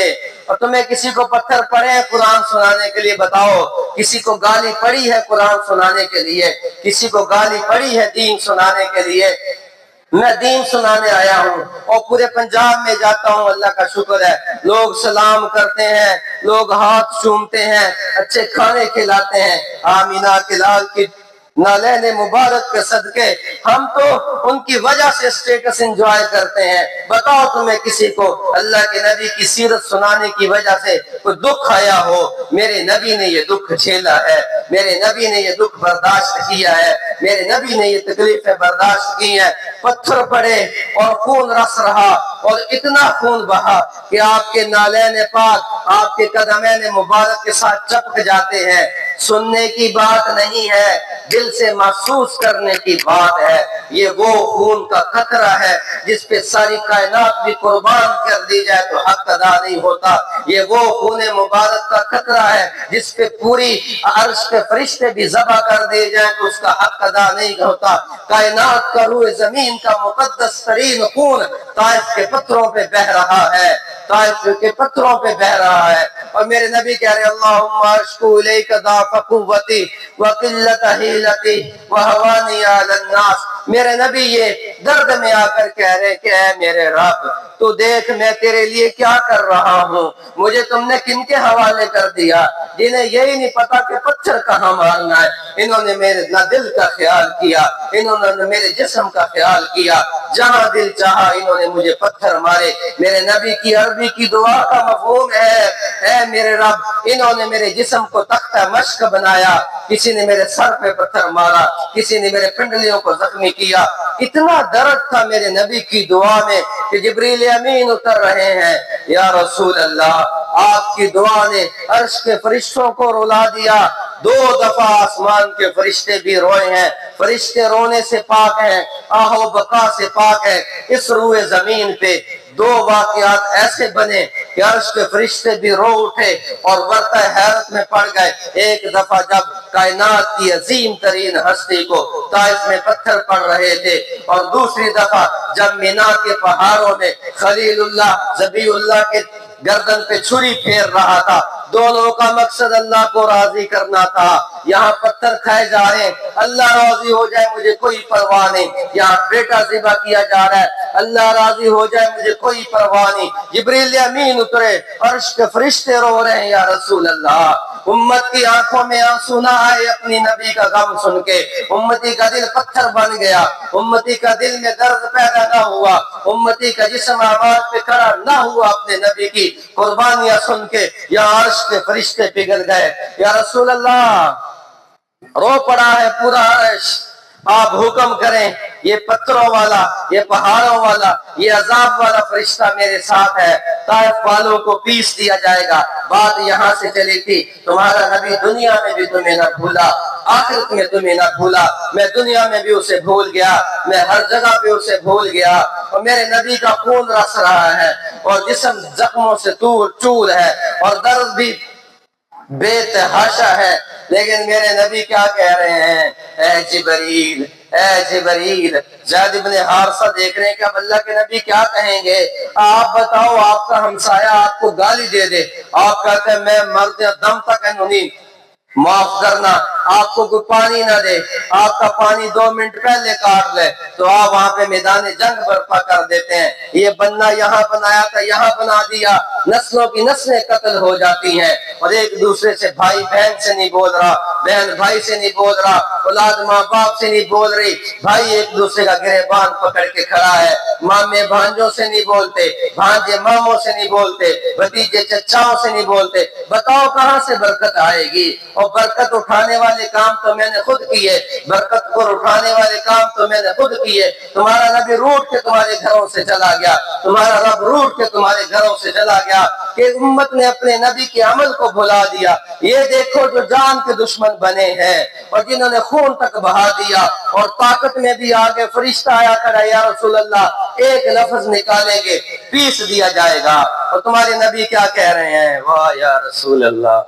اور تمہیں کسی کو پتھر پڑے ہیں قرآن سنانے کے لیے؟ بتاؤ، کسی کو گالی پڑی ہے قرآن سنانے کے لیے؟ کسی کو گالی پڑی ہے دین سنانے کے لیے؟ میں دین سنانے آیا ہوں اور پورے پنجاب میں جاتا ہوں، اللہ کا شکر ہے، لوگ سلام کرتے ہیں، لوگ ہاتھ چومتے ہیں، اچھے کھانے کھلاتے ہیں۔ آمینہ کے لال کی نالین مبارک کے صدقے ہم تو ان کی وجہ سے اسٹیٹس انجوائے کرتے ہیں۔ بتاؤ تمہیں کسی کو اللہ کے نبی کی سیرت سنانے کی وجہ سے کوئی دکھ آیا ہو؟ میرے نبی نے یہ دکھ جھیلا ہے، میرے نبی نے یہ دکھ برداشت کیا ہے، میرے نبی نے یہ تکلیفیں برداشت کی ہیں۔ پتھر پڑے اور خون رس رہا اور اتنا خون بہا کہ آپ کے نالین پاک آپ کے قدمین مبارک کے ساتھ چپک جاتے ہیں۔ سننے کی بات نہیں ہے، دل سے محسوس کرنے کی بات ہے۔ یہ وہ خون کا قطرہ ہے جس پہ ساری کائنات بھی قربان کر دی جائے تو حق ادا نہیں ہوتا۔ یہ وہ خون مبارک کا قطرہ ہے جس پہ پوری عرش کے فرشتے بھی ذبح کر دیے جائیں تو اس کا حق ادا نہیں ہوتا۔ کائنات کا روح زمین کا مقدس ترین خون طائف کے پتھروں پہ بہ رہا ہے، طائف کے پتھروں پہ بہ رہا ہے۔ اور میرے نبی کہہ رہے اللہم اشکو الیک ضعف قوتی وقلت حیلتی وہوانی علی الناس۔ میرے نبی یہ درد میں آ کر کہہ رہے کہ اے میرے رب تو دیکھ میں تیرے لیے کیا کر رہا ہوں، مجھے تم نے کن کے حوالے کر دیا جنہیں یہی نہیں پتا کہ پتھر کہاں مارنا ہے۔ انہوں نے میرے نہ دل کا خیال کیا، انہوں نے میرے جسم کا خیال کیا، جہاں دل چاہا انہوں نے مجھے پتھر مارے۔ میرے نبی کی عربی کی دعا کا مفہوم ہے اے میرے رب انہوں نے میرے جسم کو تختہ مشق بنایا، کسی نے میرے سر پہ پتھر مارا، کسی نے میرے پنڈلیوں کو زخمی کیا۔ اتنا درد تھا میرے نبی کی دعا میں کہ جبریل امین اتر رہے ہیں، یا رسول اللہ آپ کی دعا نے عرش کے فرشتوں کو رلا دیا۔ 2 دفعہ آسمان کے فرشتے بھی روئے ہیں۔ فرشتے رونے سے پاک ہیں، آہو بقا سے پاک ہے۔ اس روئے زمین پہ دو واقعات ایسے بنے کہ عرش کے فرشتے بھی رو اٹھے اور ورطہ حیرت میں پڑ گئے۔ ایک دفعہ جب کائنات کی عظیم ترین ہستی کو طائف میں پتھر پڑ رہے تھے، اور دوسری دفعہ جب مینا کے پہاڑوں میں خلیل اللہ ذبیح اللہ کے گردن پہ چھری پھیر رہا تھا۔ دونوں کا مقصد اللہ کو راضی کرنا تھا۔ یہاں پتھر کھائے جا رہے ہیں، اللہ راضی ہو جائے مجھے کوئی پرواہ نہیں۔ یہاں بیٹا ذبح کیا جا رہا ہے، اللہ راضی ہو جائے مجھے کوئی پرواہ نہیں۔ جبریل امین اترے، عرش کے فرشتے رو رہے ہیں، یا رسول اللہ امت کی آنکھوں میں آنسو نہ آئے اپنی نبی کا غم سن کے۔ امتی کا دل پتھر بن گیا، امتی کا دل میں درد پیدا نہ ہوا، امتی کا جسم آواز پہ کھڑا نہ ہوا اپنے نبی کی قربانیاں سن کے۔ یا عرش کے فرشتے پگھل گئے، یا رسول اللہ رو پڑا ہے پورا عرش، آپ حکم کریں، یہ پتھروں والا، یہ پہاڑوں والا، یہ عذاب والا فرشتہ میرے ساتھ ہے، طائف والوں کو پیس دیا جائے گا۔ بات یہاں سے چلی تھی، تمہارا نبی دنیا میں بھی تمہیں نہ بھولا، آخرت میں تمہیں نہ بھولا۔ میں دنیا میں بھی اسے بھول گیا، میں ہر جگہ پہ اسے بھول گیا، اور میرے نبی کا خون رس رہا ہے، اور جسم زخموں سے چور ہے، اور درد بھی بے تحاشا ہے، لیکن میرے نبی کیا کہہ رہے ہیں؟ اے جبریل، اے جبریل۔ زید بن حارثہ دیکھ رہے ہیں کہ اب اللہ کے نبی کیا کہیں گے؟ آپ بتاؤ، آپ کا ہمسایہ آپ کو گالی دے دے، آپ کہتے ہیں میں مرد دم تک نہیں معاف کرنا، آپ کو کوئی پانی نہ دے، آپ کا پانی 2 منٹ پہلے کاٹ لے، تو آپ وہاں پہ میدان جنگ برپا کر دیتے ہیں۔ یہ بننا یہاں بنایا تھا، یہاں بنا دیا، نسلوں کی نسلیں قتل ہو جاتی ہیں، اور ایک دوسرے سے بھائی بہن سے نہیں بول رہا، بہن بھائی سے نہیں بول رہا، اولاد ماں باپ سے نہیں بول رہی، بھائی ایک دوسرے کا گریبان پکڑ کے کھڑا ہے، مامے بھانجوں سے نہیں بولتے، بھانجے ماموں سے نہیں بولتے، بھتیجے چچاؤں سے نہیں بولتے۔ بتاؤ کہاں سے برکت آئے گی؟ اور برکت اٹھانے والے کام تو میں نے خود کیے، برکت کو اٹھانے والے کام تو میں نے خود کیے۔ تمہارا نبی روٹ کے تمہارے گھروں سے چلا گیا، تمہارا رب روٹ کے تمہارے گھروں سے چلا گیا، کہ امت نے اپنے نبی کے عمل کو بھلا دیا۔ یہ دیکھو جو جان کے دشمن بنے ہیں اور جنہوں نے خون تک بہا دیا، اور طاقت میں بھی آگے فرشتہ آیا کرا، یا رسول اللہ ایک لفظ نکالیں گے پیس دیا جائے گا، اور تمہارے نبی کیا کہہ رہے ہیں؟ واہ یا رسول اللہ،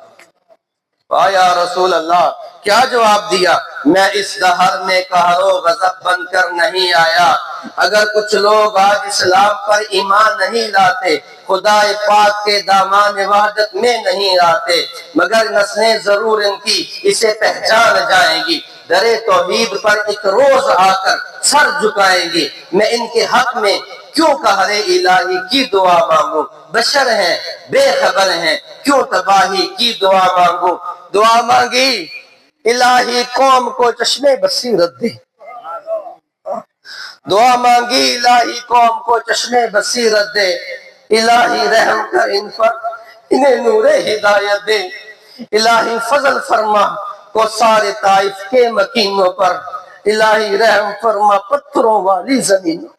واہ یا رسول اللہ، کیا جواب دیا؟ میں اس دہر میں قہر و غضب بن کر نہیں آیا۔ اگر کچھ لوگ آج اسلام پر ایمان نہیں لاتے، خدا پاک کے دامان وحدت میں نہیں آتے، مگر نسلیں ضرور ان کی اسے پہچان جائیں گی، در توحید پر ایک روز آ کر سر جھکائیں گی۔ میں ان کے حق میں کیوں قہر الہی کی دعا مانگوں؟ بشر ہیں، بے خبر ہیں، کیوں تباہی کی دعا مانگوں؟ دعا مانگی الہی قوم کو چشمے بصیرت دے، دعا مانگی الہی قوم کو چشمے بصیرت دے، الہی رحم کر ان پر، انہیں نور ہدایت دے، الہی فضل فرما کو سارے طائف کے مکینوں پر، الہی رحم فرما پتھروں والی زمینوں۔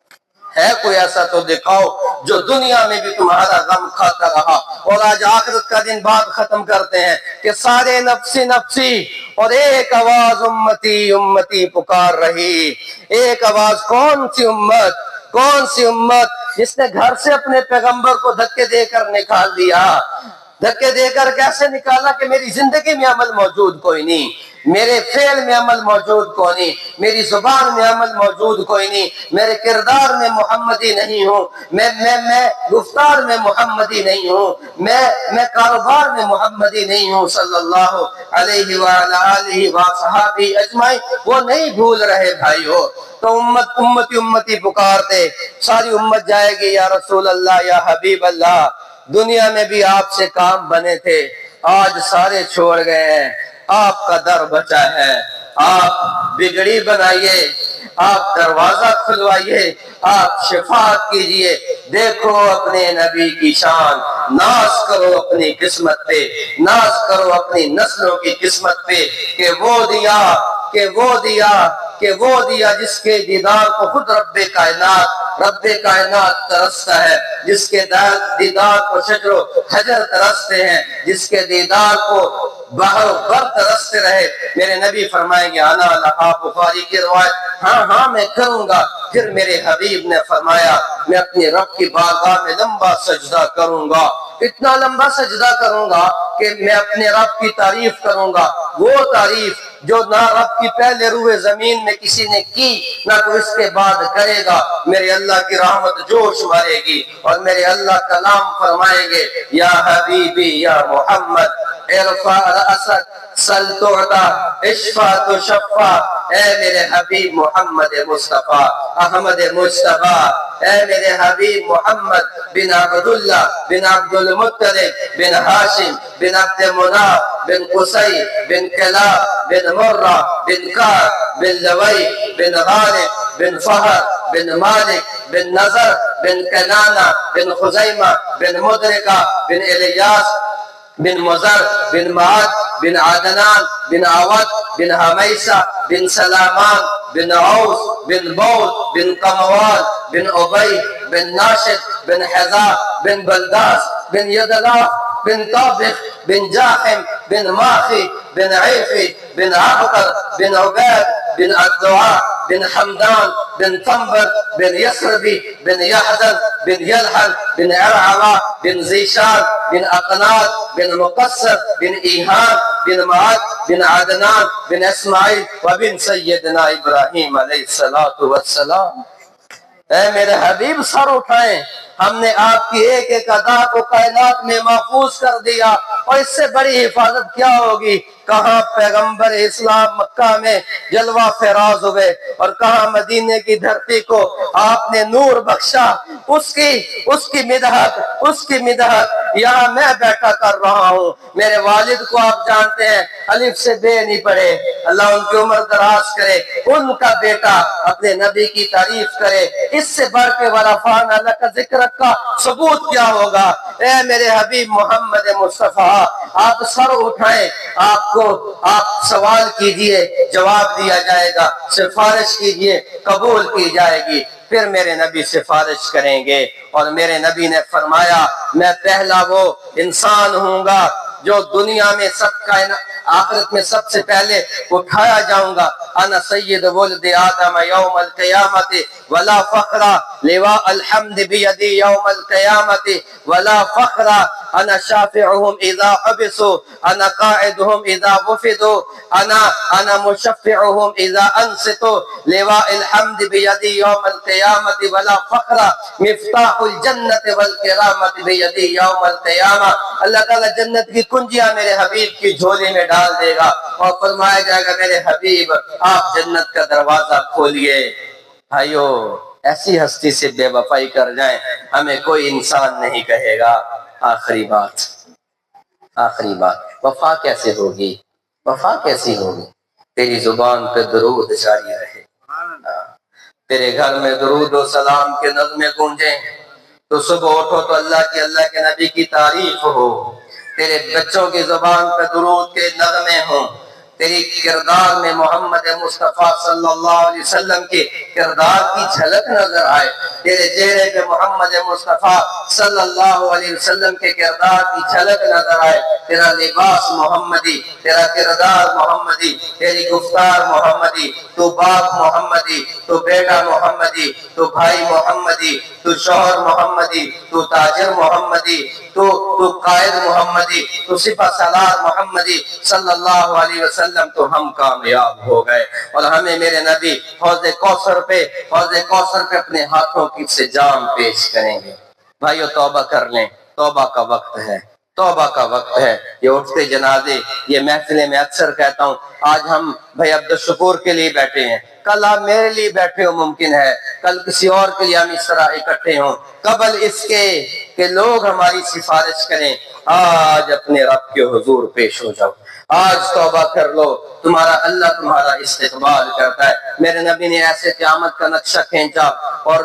ہے کوئی ایسا تو دکھاؤ جو دنیا میں بھی تمہارا غم کھاتا رہا، اور آج آخرت کا دن بعد ختم کرتے ہیں کہ سارے نفسی نفسی، اور ایک آواز امتی امتی پکار رہی۔ ایک آواز، کون سی امت، کون سی امت جس نے گھر سے اپنے پیغمبر کو دھکے دے کر نکال دیا؟ دھکے دے کر کیسے نکالا؟ کہ میری زندگی میں عمل موجود کوئی نہیں، میرے فعل میں عمل موجود کوئی نہیں، میری زبان میں عمل موجود کوئی نہیں، میرے کردار میں محمدی نہیں ہوں، میں گفتار میں محمدی نہیں ہوں، میں کاروبار میں محمدی نہیں ہوں، صلی اللہ علیہ وآلہ وصحبہ اجمعین۔ وہ نہیں بھول رہے بھائیو، تو امتی امتی پکارتے، ساری امت جائے گی، یا رسول اللہ، یا حبیب اللہ، دنیا میں بھی آپ سے کام بنے تھے، آج سارے چھوڑ گئے ہیں، آپ کا در بچا ہے، آپ بگڑی بنائیے، آپ دروازہ کھلوائیے، آپ شفاعت کیجئے، دیکھو اپنے نبی کی شان، ناز کرو اپنی قسمت پہ، ناز کرو اپنی نسلوں کی قسمت پہ، کہ وہ دیا کہ وہ دیا جس کے دیدار کو خود رب کائنات ترستا ہے، جس کے دیدار کو شجر و حجر ترستے ہیں، جس کے دیدار کو بحر و بر ترستے رہے۔ میرے نبی فرمائیں گے انا لہا، بخاری کی روایت، ہاں میں کروں گا۔ پھر میرے حبیب نے فرمایا میں اپنے رب کی بارگاہ میں لمبا سجدہ کروں گا، اتنا لمبا سجدہ کروں گا کہ میں اپنے رب کی تعریف کروں گا، وہ تعریف جو نہ رب کی پہلے روئے زمین میں کسی نے کی نہ کوئی اس کے بعد کرے گا۔ میرے اللہ کی رحمت جوش مارے گی اور میرے اللہ کلام فرمائیں گے یا حبیبی یا محمد ارفع رأسک سل تعطا اشفع تشفع، اے میرے حبیب محمد مصطفیٰ احمد مصطفیٰ، اے میرے حبیب محمد بن عبداللہ بن عبد المطلب بن ہاشم بن عبد مناف بن قصی بن کلاب بن مرہ بن کعب بن لوی بن غالب بن فہر بن مالک بن نظر بن کنانہ بن خزیمہ بن مدرکہ بن الیاس بن مزر بن معد بن عدنان بن عوض بن حمیسہ بن سلامان بن عوس بن بود بن قموال بن عبی بن ناشد بن حذا بن بلداس بن یدلاف بن طابخ بن جاحم بن ماخی بن عیفی بن عبقر بن عبید بن الدعاء بن حمدان بن طنبر بن يسربي بن يحزن بن يلحن بن عرعرة بن زيشان بن أقناط بن مقصر بن إيهان بن معد بن عدنان بن إسماعيل وبن سيدنا إبراهيم عليه الصلاة والسلام۔ اے میرے حبیب سر اٹھائیں، ہم نے آپ کی ایک ایک ادا کو کائنات میں محفوظ کر دیا، اور اس سے بڑی حفاظت کیا ہوگی؟ کہاں پیغمبر اسلام مکہ میں جلوہ فراز ہوئے اور کہاں مدینے کی دھرتی کو آپ نے نور بخشا۔ اس کی مدحت یہاں میں بیٹھا کر رہا ہوں۔ میرے والد کو آپ جانتے ہیں، الف سے بے نہیں پڑھے، اللہ ان کی عمر دراز کرے، ان کا بیٹا اپنے نبی کی تعریف کرے، اس سے بڑھ کے ورفعنا لک ذکرک کا ثبوت کیا ہوگا؟ اے میرے حبیب محمد مصطفیٰ، آپ سر اٹھائیں، آپ سوال کیجئے جواب دیا جائے گا، سفارش کیجئے قبول کی جائے گی۔ پھر میرے نبی سفارش کریں گے، اور میرے نبی نے فرمایا میں پہلا وہ انسان ہوں گا جو دنیا میں آخرت میں سب سے پہلے اٹھایا جاؤں گا۔ انا سید ولد آدم یوم القیامت ولا فخر، لواء الحمد بیدی یوم القیامت ولا فخر، انا شافعهم اذا حبسوا، انا قاعدهم اذا وفدوا، انا مشفعهم اذا انصتوا، لواء الحمد بیدی یوم القیامت ولا فخر، مفتاح الجنت والکرامت بیدی یوم القیامہ۔ اللہ تعالیٰ جنت کی کنجیاں میرے حبیب کی جھولی میں ڈال دے گا اور فرمایا جائے گا میرے حبیب آپ جنت کا دروازہ کھولیے۔ بھائیو، ایسی ہستی سے بے وفائی کر جائیں ہمیں کوئی انسان نہیں کہے گا۔ آخری بات وفا کیسے ہوگی؟ وفا کیسی ہوگی؟ تیری زبان پہ درود جاری رہے، تیرے گھر میں درود و سلام کے نغمے گونجیں، تو صبح اٹھو تو اللہ کے نبی کی تعریف ہو، تیرے بچوں کی زبان پہ درود کے نغمے ہوں، تیری کردار میں محمد مصطفیٰ صلی اللہ علیہ وسلم کے کردار کی جھلک نظر آئے، تیرے چہرے پہ محمد مصطفیٰ صلی اللہ علیہ وسلم کے کردار کی جھلک نظر آئے، تیرا لباس محمدی، تیرا کردار محمدی، تیری گفتار محمدی، تو باپ محمدی، تو بیٹا محمدی، تو بھائی محمدی، تو شوہر محمدی، تو تاجر محمدی، تو قائد محمدی، تو سپہ سالار محمدی صلی اللہ علیہ وسلم، تو ہم کامیاب ہو گئے۔ اور ہمیں میرے نبی حوض کوثر پہ اپنے ہاتھوں کی سے جام پیش کریں گے۔ بھائیو، توبہ کر لیں، توبہ کا وقت ہے، توبہ کا وقت ہے۔ یہ اٹھتے جنازے، یہ محفلیں میں اکثر کہتا ہوں، آج ہم بھائی عبدالشکور کے لیے بیٹھے ہیں، کل آپ میرے لیے بیٹھے ہو، ممکن ہے کل کسی اور کے لیے ہم اس طرح اکٹھے ہوں، قبل اس کے کہ لوگ ہماری سفارش کریں۔ آج اپنے رب کے حضور پیش ہو جاؤ، آج توبہ کر لو، تمہارا اللہ تمہارا استقبال کرتا ہے۔ میرے نبی نے ایسے قیامت کا نقشہ کھینچا اور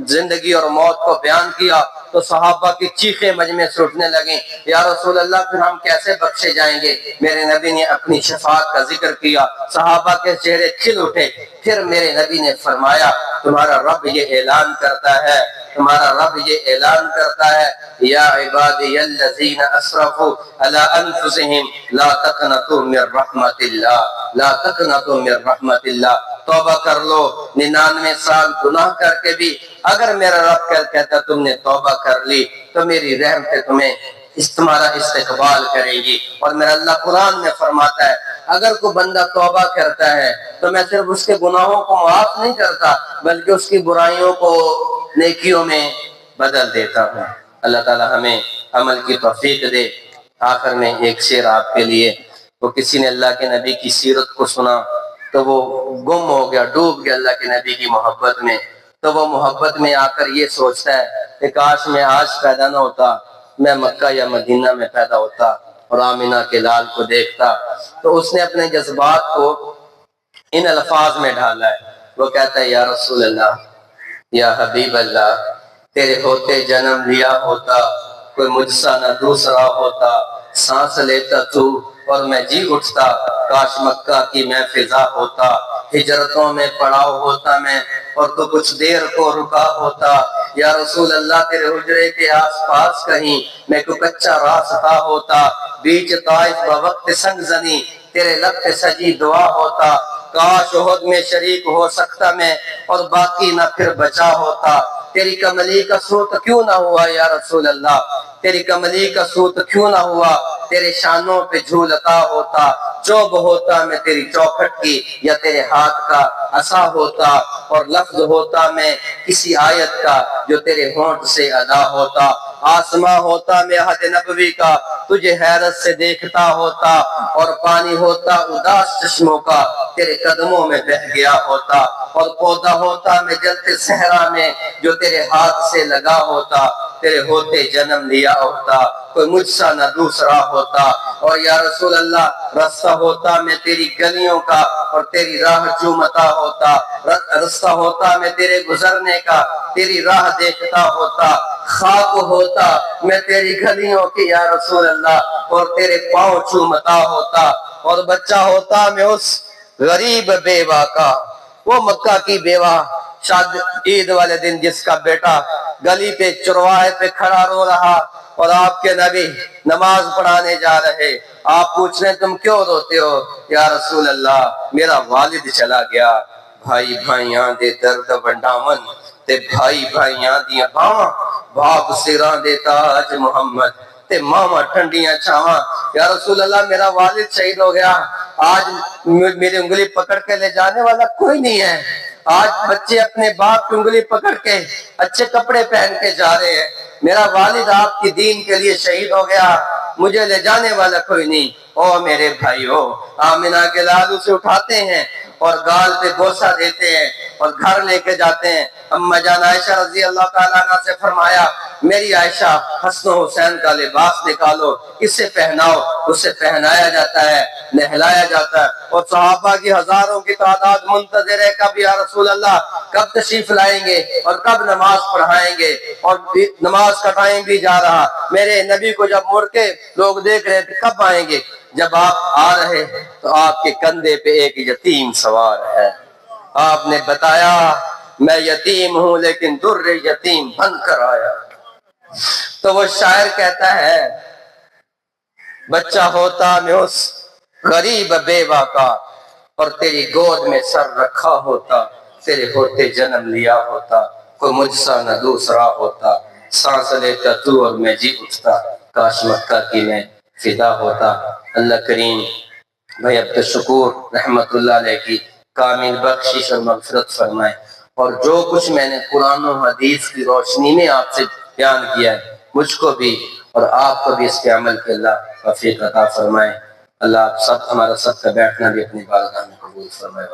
زندگی اور موت کو بیان کیا تو صحابہ کی چیخیں مجمع سے اٹھنے لگیں، یا رسول اللہ پھر ہم کیسے بخشے جائیں گے؟ میرے نبی نے اپنی شفاعت کا ذکر کیا، صحابہ کے چہرے کھل اٹھے۔ پھر میرے نبی نے فرمایا تمہارا رب یہ اعلان کرتا ہے، تمہارا رب یہ اعلان کرتا ہے، یا عبادی الذین اسرفوا علی انفسہم لا تقنطوا من رحمت اللہ، لا تقنطوا من رحمت اللہ۔ توبہ کر لو، 99 سال گناہ کر کے بھی اگر میرا رب کہتا تم نے توبہ کر لی تو میری رحمتیں تمہیں تمہارا استقبال کریں گی۔ اور میرا اللہ قرآن میں فرماتا ہے اگر کوئی بندہ توبہ کرتا ہے تو میں صرف اس کے گناہوں کو معاف نہیں کرتا بلکہ اس کی برائیوں کو نیکیوں میں بدل دیتا ہوں۔ اللہ تعالی ہمیں عمل کی توفیق دے۔ آخر میں ایک شعر آپ کے لیے، وہ کسی نے اللہ کے نبی کی سیرت کو سنا تو وہ گم ہو گیا، ڈوب گیا اللہ کے نبی کی محبت میں، تو وہ محبت میں آ کر یہ سوچتا ہے کہ کاش میں آج پیدا نہ ہوتا، میں مکہ یا مدینہ میں پیدا ہوتا اور آمینہ کے لال کو دیکھتا۔ تو اس نے اپنے جذبات کو ان الفاظ میں ڈھالا ہے، وہ کہتا ہے یا رسول اللہ، یا حبیب اللہ، تیرے ہوتے جنم لیا ہوتا، کوئی مجھ سا نہ دوسرا ہوتا، سانس لیتا تو اور میں جی اٹھتا، کاش مکہ کی میں فضا ہوتا، ہجرتوں میں پڑاؤ ہوتا میں اور تو کچھ دیر کو رکا ہوتا، یا رسول اللہ تیرے حجرے کے آس پاس کہیں میں کوئی کچا راستہ ہوتا، بیچ طائف بوقت سنگ زنی تیرے لب پہ سجی دعا ہوتا، کاش احد میں شریک ہو سکتا میں اور باقی نہ پھر بچا ہوتا، تیری کملی کا سوت کیوں نہ ہوا یا رسول اللہ، تیری کملی کا سوت کیوں نہ ہوا، تیرے شانوں پہ جھولتا ہوتا، چوب ہوتا میں تیری چوکھٹ کی یا تیرے ہاتھ کا عصا ہوتا، اور لفظ ہوتا میں کسی آیت کا جو تیرے ہونٹ سے ادا ہوتا، آسماں ہوتا میں عہد نبوی کا تجھے حیرت سے دیکھتا ہوتا، اور پانی ہوتا اداس چشموں کا تیرے قدموں میں بہہ گیا ہوتا، اور پودا ہوتا میں جلتے صحرا میں جو تیرے ہاتھ سے لگا ہوتا، تیرے ہوتے جنم لیا ہوتا، کوئی مجھ سا نہ دوسرا ہوتا، اور یا رسول اللہ رستہ ہوتا میں تیری گلیوں کا اور تیری راہ چومتا ہوتا، رستہ ہوتا میں تیرے گزرنے کا تیری راہ دیکھتا ہوتا، خاک ہوتا میں تیری گلیوں کی یا رسول اللہ اور تیرے پاؤں چومتا ہوتا، اور بچہ ہوتا میں اس غریب بیوہ کا، وہ مکہ کی بیوہ شاید عید والے دن جس کا بیٹا گلی پہ چرواہے پہ کھڑا رو رہا اور آپ کے نبی نماز پڑھانے جا رہے، آپ پوچھ رہے تم کیوں روتے ہو؟ یا رسول اللہ میرا والد چلا گیا، بھائی بھائیاں دے درد ونڈامن تے بھائی بھائیاں دیاں باواں، باپ سراں دے تاج محمد تے ماما ٹھنڈیاں چھاواں، یا رسول اللہ میرا والد شہید ہو گیا، آج میری انگلی پکڑ کے لے جانے والا کوئی نہیں ہے، آج بچے اپنے باپ کی انگلی پکڑ کے اچھے کپڑے پہن کے جا رہے ہیں، میرا والد آپ کی دین کے لیے شہید ہو گیا، مجھے لے جانے والا کوئی نہیں۔ او میرے بھائیو، آمینہ کے لالو سے اٹھاتے ہیں اور گال پہ بوسہ دیتے ہیں اور گھر لے کے جاتے ہیں۔ اما جان عائشہ رضی اللہ تعالیٰ عنہ سے فرمایا میری عائشہ حسن و حسین کا لباس نکالو، اسے پہناؤ، اسے پہنایا جاتا ہے، نہلایا جاتا ہے، اور صحابہ کی ہزاروں کی تعداد منتظر ہے کب یا رسول اللہ کب تشریف لائیں گے اور کب نماز پڑھائیں گے، اور نماز کا ٹائم بھی جا رہا، میرے نبی کو جب مڑ کے لوگ دیکھ رہے تھے کب آئیں گے، جب آپ آ رہے تو آپ کے کندھے پہ ایک یتیم سوار ہے، آپ نے بتایا میں یتیم ہوں لیکن در یتیم بن کر آیا۔ تو وہ شاعر کہتا ہے بچہ ہوتا میں اس غریب بیوہ کا اور تیری گود میں سر رکھا ہوتا، تیرے ہوتے جنم لیا ہوتا، کوئی مجھ سا نہ دوسرا ہوتا، سانس لیتا تو اور میں جی اٹھتا، کاش مکہ کی میں فدا ہوتا۔ اللہ کریم بھائی عبد الشکور رحمت اللہ علیہ کی کامل بخشش اور مغفرت فرمائے، اور جو کچھ میں نے قرآن و حدیث کی روشنی میں آپ سے بیان کیا ہے مجھ کو بھی اور آپ کو بھی اس کے عمل کے اللہ توفیق عطا فرمائے۔ اللہ آپ سب ہمارا سب کا بیٹھنا بھی اپنی بارگاہ میں قبول فرمائے۔